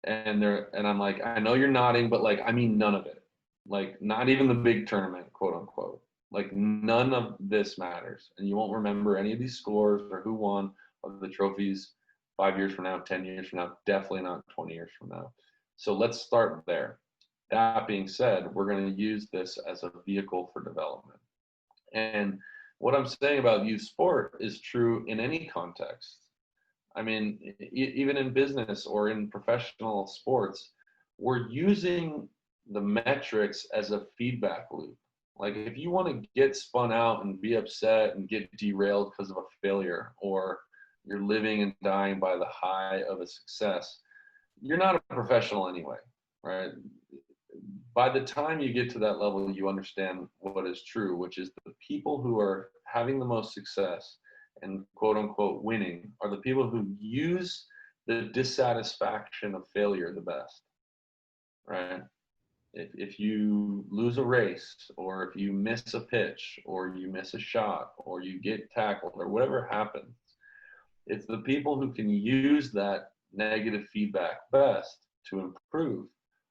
And I'm like, I know you're nodding, but like, I mean, none of it. Like, not even the big tournament, quote unquote. Like, none of this matters. And you won't remember any of these scores or who won of the trophies 5 years from now, 10 years from now, definitely not 20 years from now. So let's start there. That being said, we're going to use this as a vehicle for development. And what I'm saying about youth sport is true in any context. I mean, even in business or in professional sports, we're using the metrics as a feedback loop. Like if you want to get spun out and be upset and get derailed because of a failure, or you're living and dying by the high of a success, you're not a professional anyway, right? By the time you get to that level, you understand what is true, which is the people who are having the most success and quote unquote winning are the people who use the dissatisfaction of failure the best, right? If you lose a race, or if you miss a pitch, or you miss a shot, or you get tackled, or whatever happens, it's the people who can use that negative feedback best to improve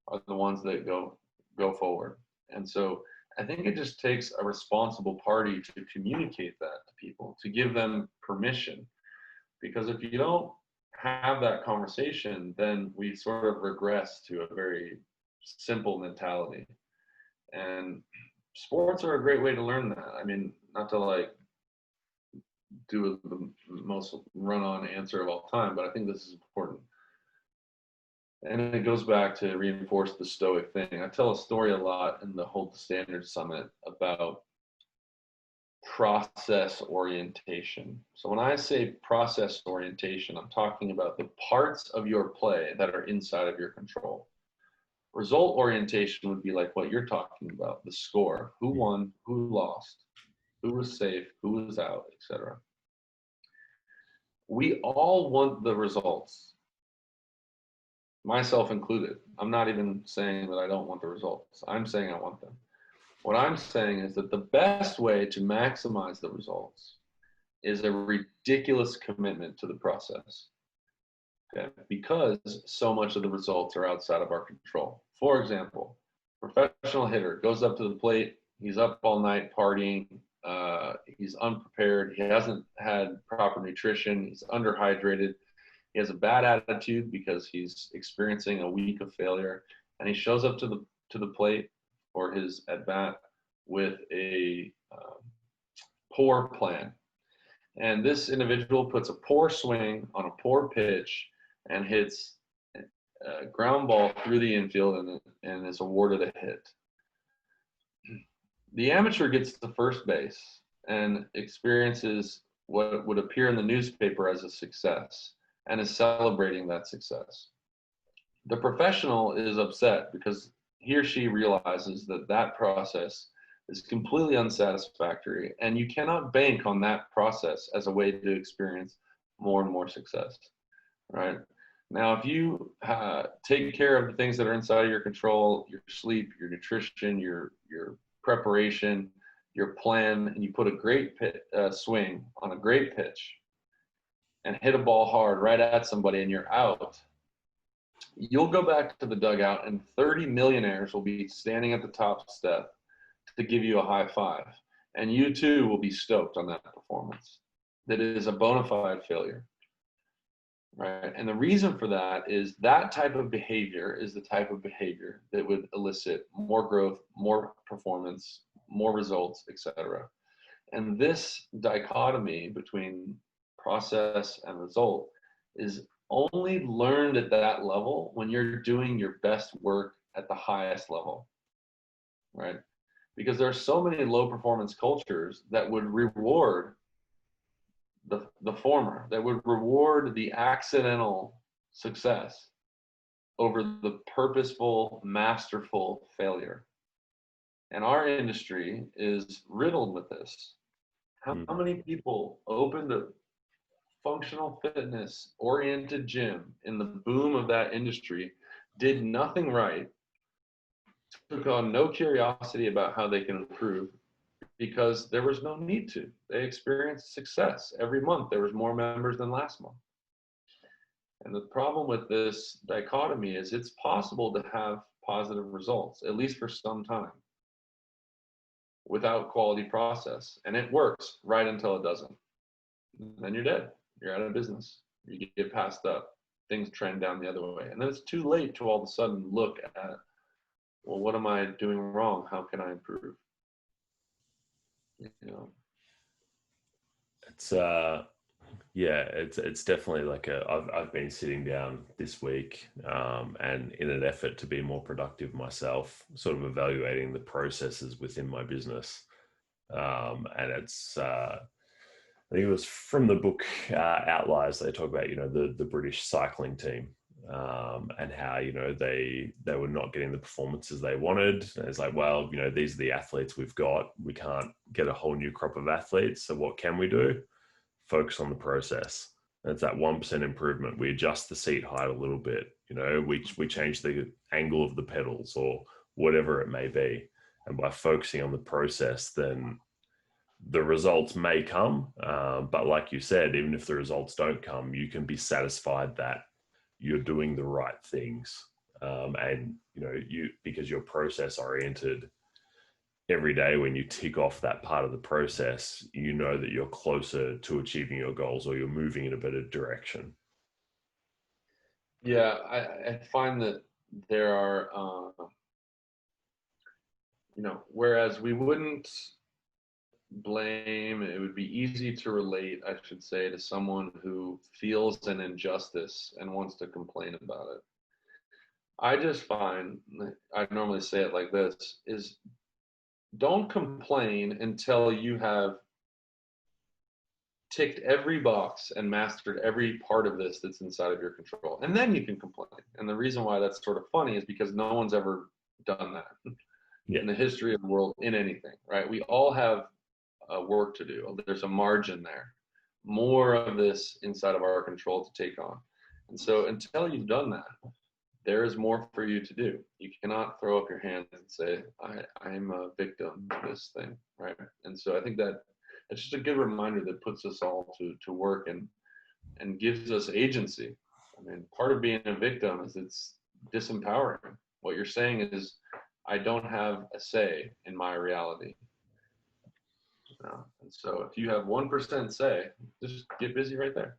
are the ones that go forward. And so I think it just takes a responsible party to communicate that to people, to give them permission. Because if you don't have that conversation, then we sort of regress to a very simple mentality. And sports are a great way to learn that. I mean, not to like do the most run-on answer of all time, but I think this is important. And it goes back to reinforce the Stoic thing. I tell a story a lot in the Hold the Standard Summit about process orientation. So when I say process orientation, I'm talking about the parts of your play that are inside of your control. Result orientation would be like what you're talking about, the score, who won, who lost, who was safe, who was out, etc. We all want the results, myself included. I'm not even saying that I don't want the results. I'm saying I want them. What I'm saying is that the best way to maximize the results is a ridiculous commitment to the process. Okay? Because so much of the results are outside of our control. For example, professional hitter goes up to the plate, he's up all night partying, he's unprepared, he hasn't had proper nutrition, he's underhydrated, he has a bad attitude because he's experiencing a week of failure, and he shows up to the plate for his at bat with a poor plan. And this individual puts a poor swing on a poor pitch and hits a ground ball through the infield and is awarded a hit. The amateur gets to first base and experiences what would appear in the newspaper as a success and is celebrating that success. The professional is upset because he or she realizes that that process is completely unsatisfactory, and you cannot bank on that process as a way to experience more and more success, right? Now, if you take care of the things that are inside of your control, your sleep, your nutrition, your preparation, your plan, and you put a great swing on a great pitch and hit a ball hard right at somebody and you're out, you'll go back to the dugout and 30 millionaires will be standing at the top step to give you a high five. And you too will be stoked on that performance. That is a bona fide failure, right? And the reason for that is that type of behavior is the type of behavior that would elicit more growth, more performance, more results, etc. And this dichotomy between process and result is only learned at that level when you're doing your best work at the highest level, right? Because there are so many low performance cultures that would reward the former, that would reward the accidental success over the purposeful, masterful failure. And our industry is riddled with this. How many people opened a functional fitness oriented gym in the boom of that industry, did nothing right, took on no curiosity about how they can improve because there was no need to. They experienced success. Every month there was more members than last month. And the problem with this dichotomy is it's possible to have positive results, at least for some time, without quality process. And it works right until it doesn't. Then you're dead. You're out of business. You get passed up. Things trend down the other way. And then it's too late to all of a sudden look at, well, what am I doing wrong? How can I improve? You know, it's it's definitely like I've been sitting down this week and in an effort to be more productive myself, sort of evaluating the processes within my business, and it's I think it was from the book Outliers. They talk about the British cycling team and how they were not getting the performances they wanted. And it's like, well, these are the athletes we've got. We can't get a whole new crop of athletes. So what can we do? Focus on the process. It's that 1% improvement. We adjust the seat height a little bit, we change the angle of the pedals or whatever it may be. And by focusing on the process, then the results may come. But like you said, even if the results don't come, you can be satisfied that you're doing the right things. And, because you're process oriented, every day when you tick off that part of the process, you know that you're closer to achieving your goals or you're moving in a better direction. Yeah, I find that there are, whereas we wouldn't blame, it would be easy to relate, I should say, to someone who feels an injustice and wants to complain about it. I just find, I normally say it like this, is don't complain until you have ticked every box and mastered every part of this that's inside of your control. And then you can complain. And the reason why that's sort of funny is because no one's ever done that in the history of the world in anything, right? We all have work to do. There's a margin there, more of this inside of our control to take on. And so until you've done that, there is more for you to do. You cannot throw up your hands and say, I'm a victim of this thing, right? And so I think that it's just a good reminder that puts us all to work and gives us agency. I mean, part of being a victim is it's disempowering. What you're saying is, I don't have a say in my reality. And so if you have 1% say, just get busy right there.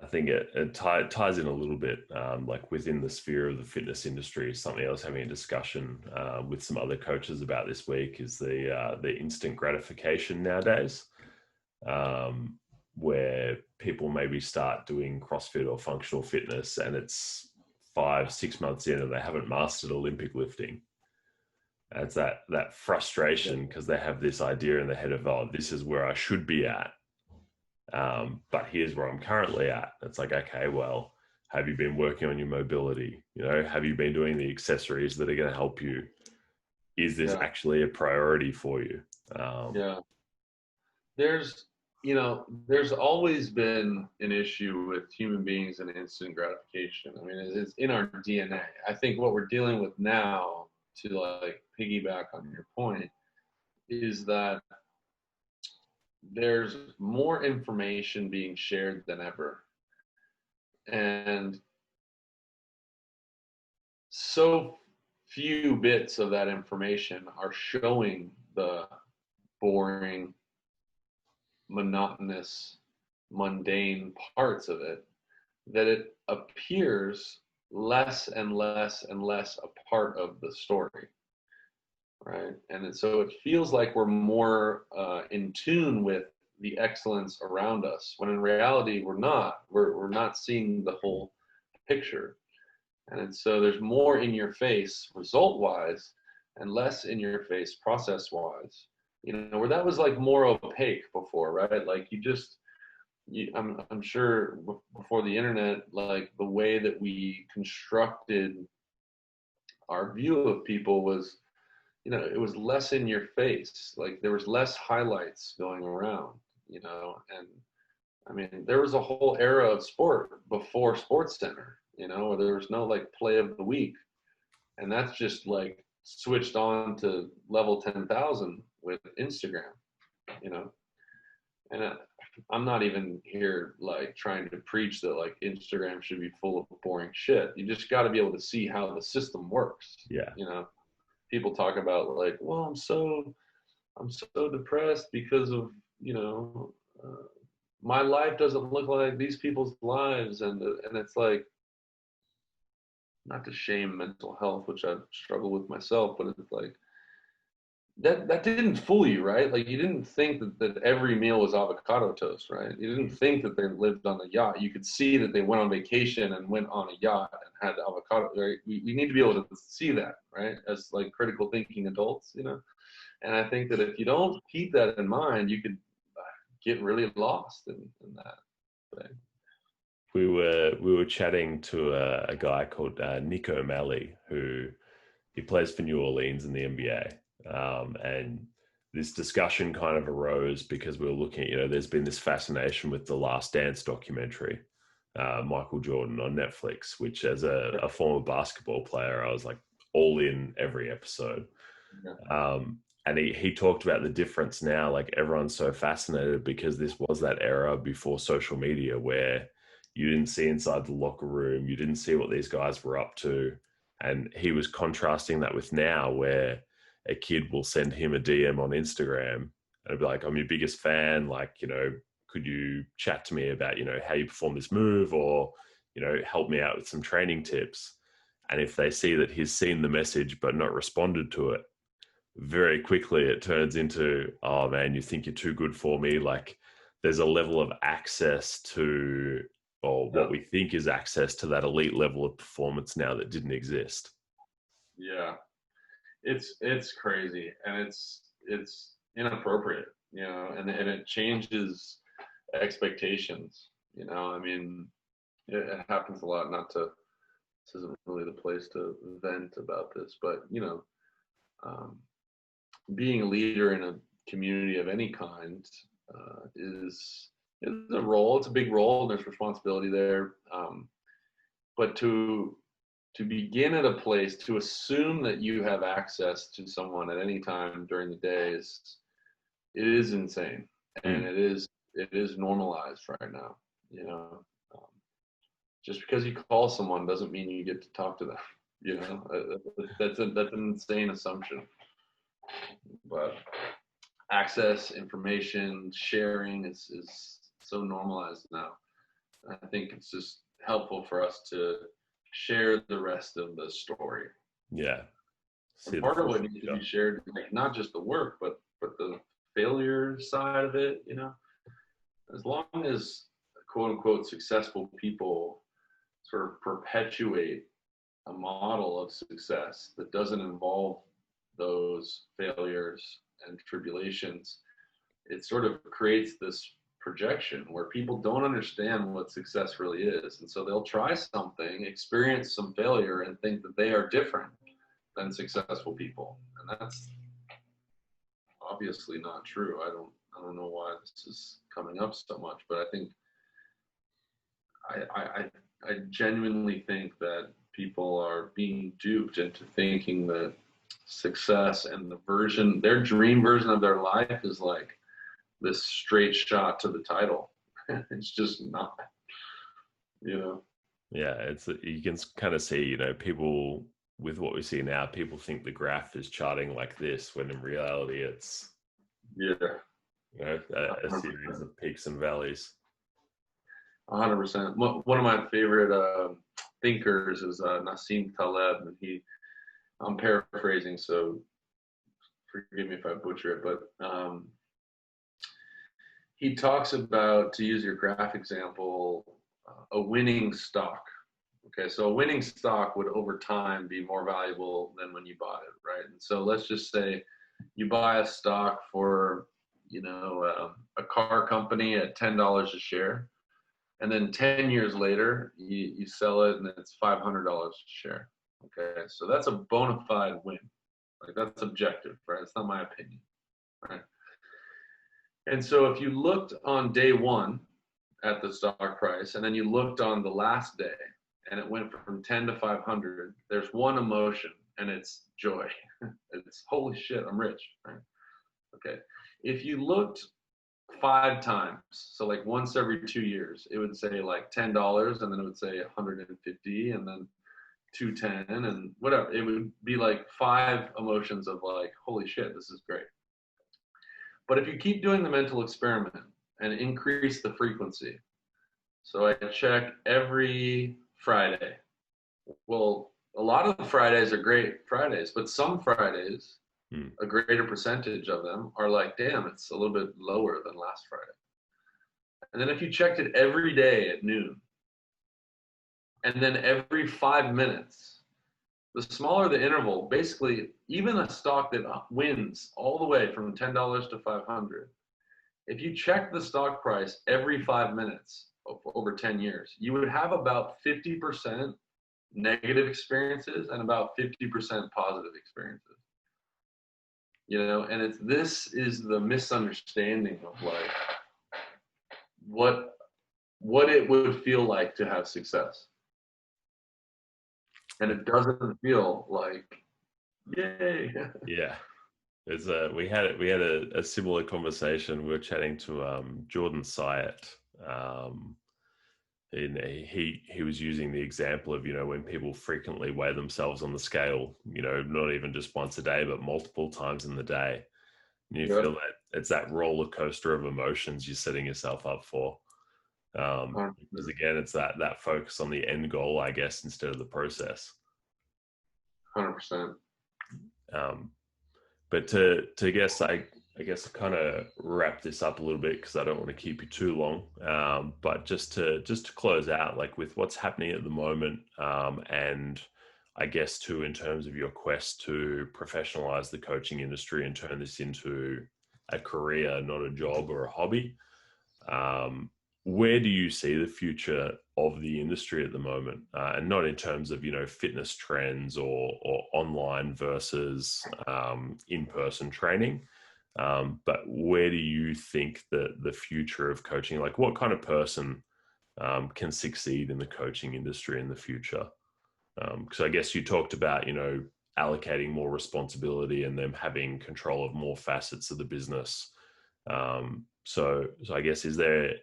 I think it ties in a little bit, like within the sphere of the fitness industry. Something I was having a discussion with some other coaches about this week is the instant gratification nowadays, where people maybe start doing CrossFit or functional fitness and it's 5-6 months in and they haven't mastered Olympic lifting. It's that frustration because they have this idea in the head of, oh, this is where I should be at. But here's where I'm currently at. It's like, okay, well, have you been working on your mobility? Have you been doing the accessories that are going to help you? Is this actually a priority for you? There's always been an issue with human beings and instant gratification. I mean, it's in our DNA. I think what we're dealing with now, to like piggyback on your point, is that there's more information being shared than ever. And so few bits of that information are showing the boring, monotonous, mundane parts of it, that it appears less and less and less a part of the story. Right. And so it feels like we're more in tune with the excellence around us, when in reality, we're not. We're not seeing the whole picture. And so there's more in your face result-wise and less in your face process-wise. Where that was like more opaque before, right? Like I'm sure before the internet, like the way that we constructed our view of people was, it was less in your face. Like there was less highlights going around, and I mean, there was a whole era of sport before Sports Center, where there was no like play of the week. And that's just like switched on to level 10,000 with Instagram, and I'm not even here like trying to preach that like Instagram should be full of boring shit. You just got to be able to see how the system works. People talk about like, well, I'm so depressed because of, my life doesn't look like these people's lives. And it's like, not to shame mental health, which I've struggled with myself, but it's like, that didn't fool you, right? Like you didn't think that every meal was avocado toast, right? You didn't think that they lived on a yacht. You could see that they went on vacation and went on a yacht and had avocado, right? We need to be able to see that, right? As like critical thinking adults, And I think that if you don't keep that in mind, you could get really lost in that thing. We were chatting to a guy called Nico Malley, who he plays for New Orleans in the NBA. And this discussion kind of arose because we were looking at, you know, there's been this fascination with the Last Dance documentary, Michael Jordan on Netflix, which as a former basketball player, I was like all in every episode. Yeah. And he talked about the difference now, like everyone's so fascinated because this was that era before social media where you didn't see inside the locker room, you didn't see what these guys were up to. And he was contrasting that with now where a kid will send him a DM on Instagram and be like, I'm your biggest fan. Like, you know, could you chat to me about, you know, how you perform this move, or, you know, help me out with some training tips. And if they see that he's seen the message but not responded to it, very quickly it turns into, oh man, you think you're too good for me. Like there's a level of access to, or what we think is access to that elite level of performance now that didn't exist. Yeah. It's crazy, and it's inappropriate, you know, and it changes expectations, you know. I mean, it happens a lot. This isn't really the place to vent about this, but you know, being a leader in a community of any kind is a role. It's a big role, and there's responsibility there. But to begin at a place, to assume that you have access to someone at any time during the day it is insane, and it is normalized right now. You know, just because you call someone doesn't mean you get to talk to them. You know, that's an insane assumption. But access, information, sharing is so normalized now. I think it's just helpful for us to share the rest of the story. Yeah. And part of what needs to be shared, like not just the work, but the failure side of it, you know. As long as quote unquote successful people sort of perpetuate a model of success that doesn't involve those failures and tribulations, it sort of creates this projection where people don't understand what success really is. And so they'll try something, experience some failure, and think that they are different than successful people. And that's obviously not true. I don't know why this is coming up so much, but I think I genuinely think that people are being duped into thinking that success and their dream version of their life is like this straight shot to the title. It's just not, you know. Yeah, you can kind of see, you know, people with what we see now, people think the graph is charting like this, when in reality it's, you know, a series of peaks and valleys. 100%. One of my favorite thinkers is Nassim Taleb, and I'm paraphrasing, so forgive me if I butcher it, but he talks about, to use your graph example, a winning stock. Okay, so a winning stock would over time be more valuable than when you bought it, right? And so let's just say you buy a stock for, you know, a car company at $10 a share, and then 10 years later you sell it and it's $500 a share. Okay, so that's a bona fide win. Like that's objective, right? It's not my opinion, right? And so if you looked on day one at the stock price, and then you looked on the last day and it went from 10 to 500, there's one emotion, and it's joy. It's holy shit, I'm rich, right? Okay. If you looked 5 times, so like once every 2 years, it would say like $10, and then it would say 150, and then 210, and whatever. It would be like 5 emotions of like, holy shit, this is great. But if you keep doing the mental experiment and increase the frequency, so I check every Friday. Well, a lot of the Fridays are great Fridays, but some Fridays, a greater percentage of them are like, damn, it's a little bit lower than last Friday. And then if you checked it every day at noon, and then every 5 minutes, the smaller the interval, basically, even a stock that wins all the way from $10 to 500, if you check the stock price every 5 minutes over 10 years, you would have about 50% negative experiences and about 50% positive experiences. and this is the misunderstanding of like what it would feel like to have success. And it doesn't feel like, yay. Yeah. It's we had a similar conversation. We were chatting to Jordan Syatt. And he was using the example of, when people frequently weigh themselves on the scale, not even just once a day, but multiple times in the day. And you feel that it's that roller coaster of emotions you're setting yourself up for. Because again, it's that focus on the end goal, I guess, instead of the process. 100%. But to guess, I guess kind of wrap this up a little bit because I don't want to keep you too long. But just to close out, like with what's happening at the moment, and I guess too in terms of your quest to professionalize the coaching industry and turn this into a career, not a job or a hobby. Where do you see the future of the industry at the moment? And not in terms of, fitness trends or online versus in-person training, but where do you think the future of coaching, like what kind of person can succeed in the coaching industry in the future? Because I guess you talked about, allocating more responsibility and them having control of more facets of the business. So I guess, is there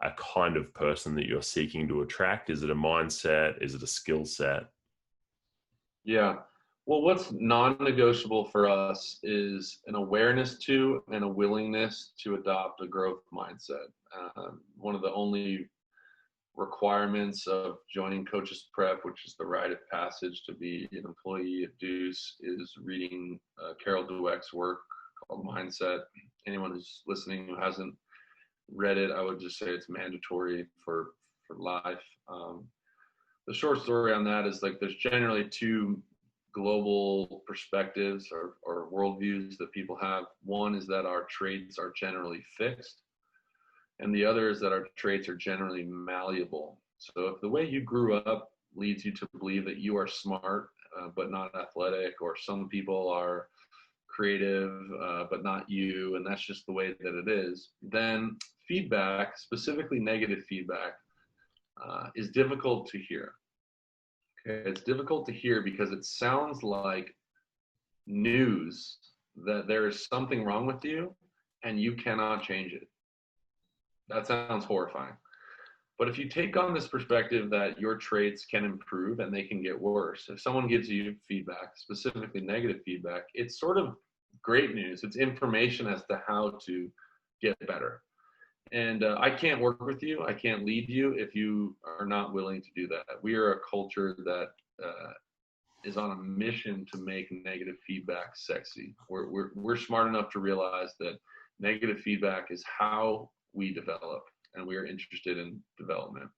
a kind of person that you're seeking to attract? Is it a mindset? Is it a skill set? Yeah. Well, what's non-negotiable for us is an awareness to and a willingness to adopt a growth mindset. One of the only requirements of joining Coaches Prep, which is the rite of passage to be an employee at Deuce, is reading Carol Dweck's work called Mindset. Anyone who's listening who hasn't read it, I would just say it's mandatory for life. The short story on that is like there's generally two global perspectives or worldviews that people have. One is that our traits are generally fixed, and the other is that our traits are generally malleable. So if the way you grew up leads you to believe that you are smart but not athletic, or some people are creative but not you, and that's just the way that it is, then feedback, specifically negative feedback, is difficult to hear. Okay, it's difficult to hear because it sounds like news that there is something wrong with you and you cannot change it. That sounds horrifying. But if you take on this perspective that your traits can improve and they can get worse, if someone gives you feedback, specifically negative feedback, it's sort of great news. It's information as to how to get better. And I can't work with you, I can't lead you if you are not willing to do that. We are a culture that is on a mission to make negative feedback sexy. We're smart enough to realize that negative feedback is how we develop, and we are interested in development.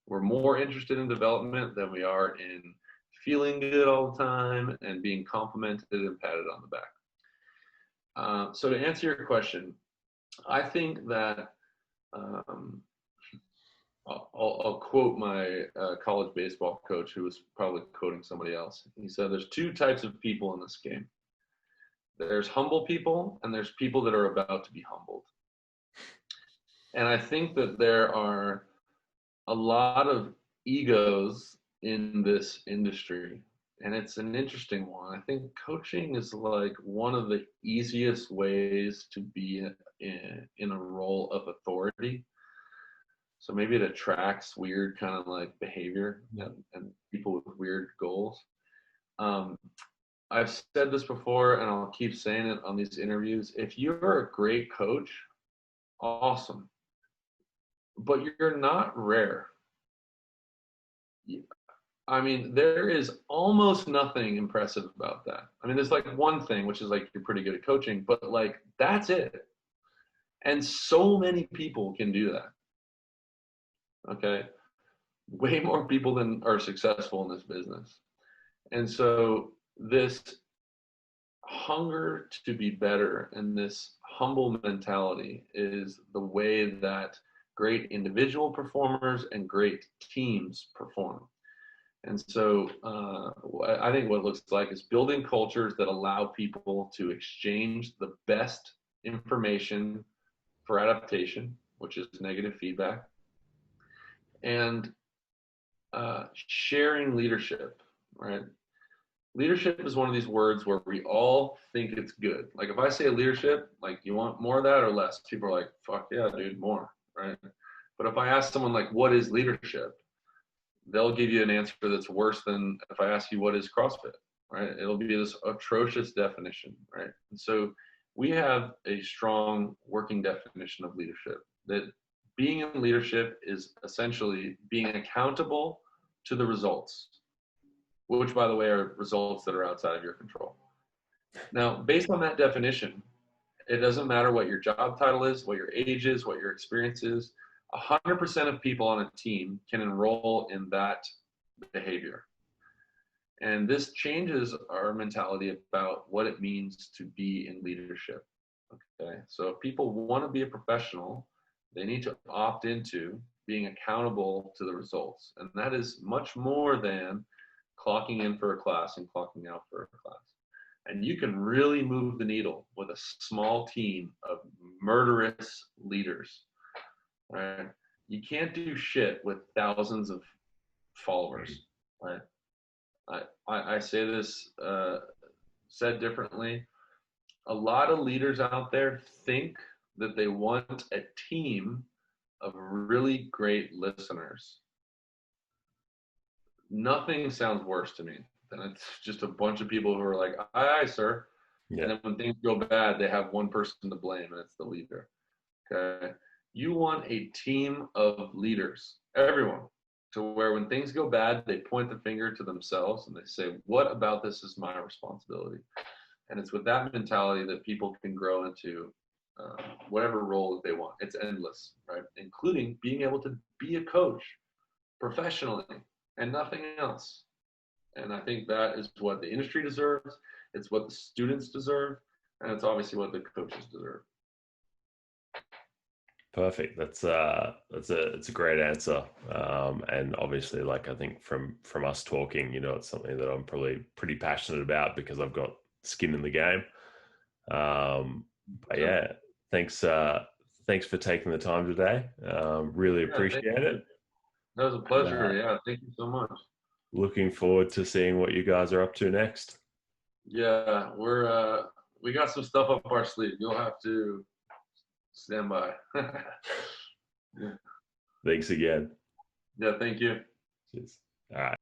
We're more interested in development than we are in feeling good all the time and being complimented and patted on the back. So to answer your question, I think that I'll quote my college baseball coach, who was probably quoting somebody else. He said, there's two types of people in this game. There's humble people, and there's people that are about to be humbled. And I think that there are a lot of egos in this industry, and it's an interesting one. I think coaching is like one of the easiest ways to be in a role of authority. So maybe it attracts weird kind of like behavior and people with weird goals. I've said this before, and I'll keep saying it on these interviews. If you're a great coach, awesome. But you're not rare. I mean, there is almost nothing impressive about that. I mean, there's like one thing, which is like you're pretty good at coaching, but like that's it. And so many people can do that. Okay. Way more people than are successful in this business. And so this hunger to be better and this humble mentality is the way that great individual performers and great teams perform. And so I think what it looks like is building cultures that allow people to exchange the best information for adaptation, which is negative feedback, and sharing leadership, right? Leadership is one of these words where we all think it's good. Like if I say leadership, like you want more of that or less? People are like, fuck yeah, dude, more, right? But if I ask someone like, what is leadership? They'll give you an answer that's worse than if I ask you what is CrossFit, right? It'll be this atrocious definition, right? And so we have a strong working definition of leadership, that being in leadership is essentially being accountable to the results, which by the way are results that are outside of your control. Now, based on that definition, it doesn't matter what your job title is, what your age is, what your experience is. 100% of people on a team can enroll in that behavior. And this changes our mentality about what it means to be in leadership. Okay, so if people want to be a professional, they need to opt into being accountable to the results. And that is much more than clocking in for a class and clocking out for a class. And you can really move the needle with a small team of murderous leaders, right? You can't do shit with thousands of followers, right? I say this said differently. A lot of leaders out there think that they want a team of really great listeners. Nothing sounds worse to me than it's just a bunch of people who are like, aye, aye, sir. Yeah. And then when things go bad, they have one person to blame, and it's the leader. Okay. You want a team of leaders, everyone, to where when things go bad, they point the finger to themselves and they say, what about this is my responsibility? And it's with that mentality that people can grow into whatever role that they want. It's endless, right? Including being able to be a coach professionally and nothing else. And I think that is what the industry deserves. It's what the students deserve. And it's obviously what the coaches deserve. Perfect. That's a great answer. And obviously, like I think from us talking, you know, it's something that I'm probably pretty passionate about because I've got skin in the game. But yeah, thanks for taking the time today. Really appreciate it. That was a pleasure. Yeah, thank you so much. Looking forward to seeing what you guys are up to next. Yeah, we got some stuff up our sleeve. You'll have to stand by. Yeah. Thanks again. Yeah, thank you. Cheers. All right.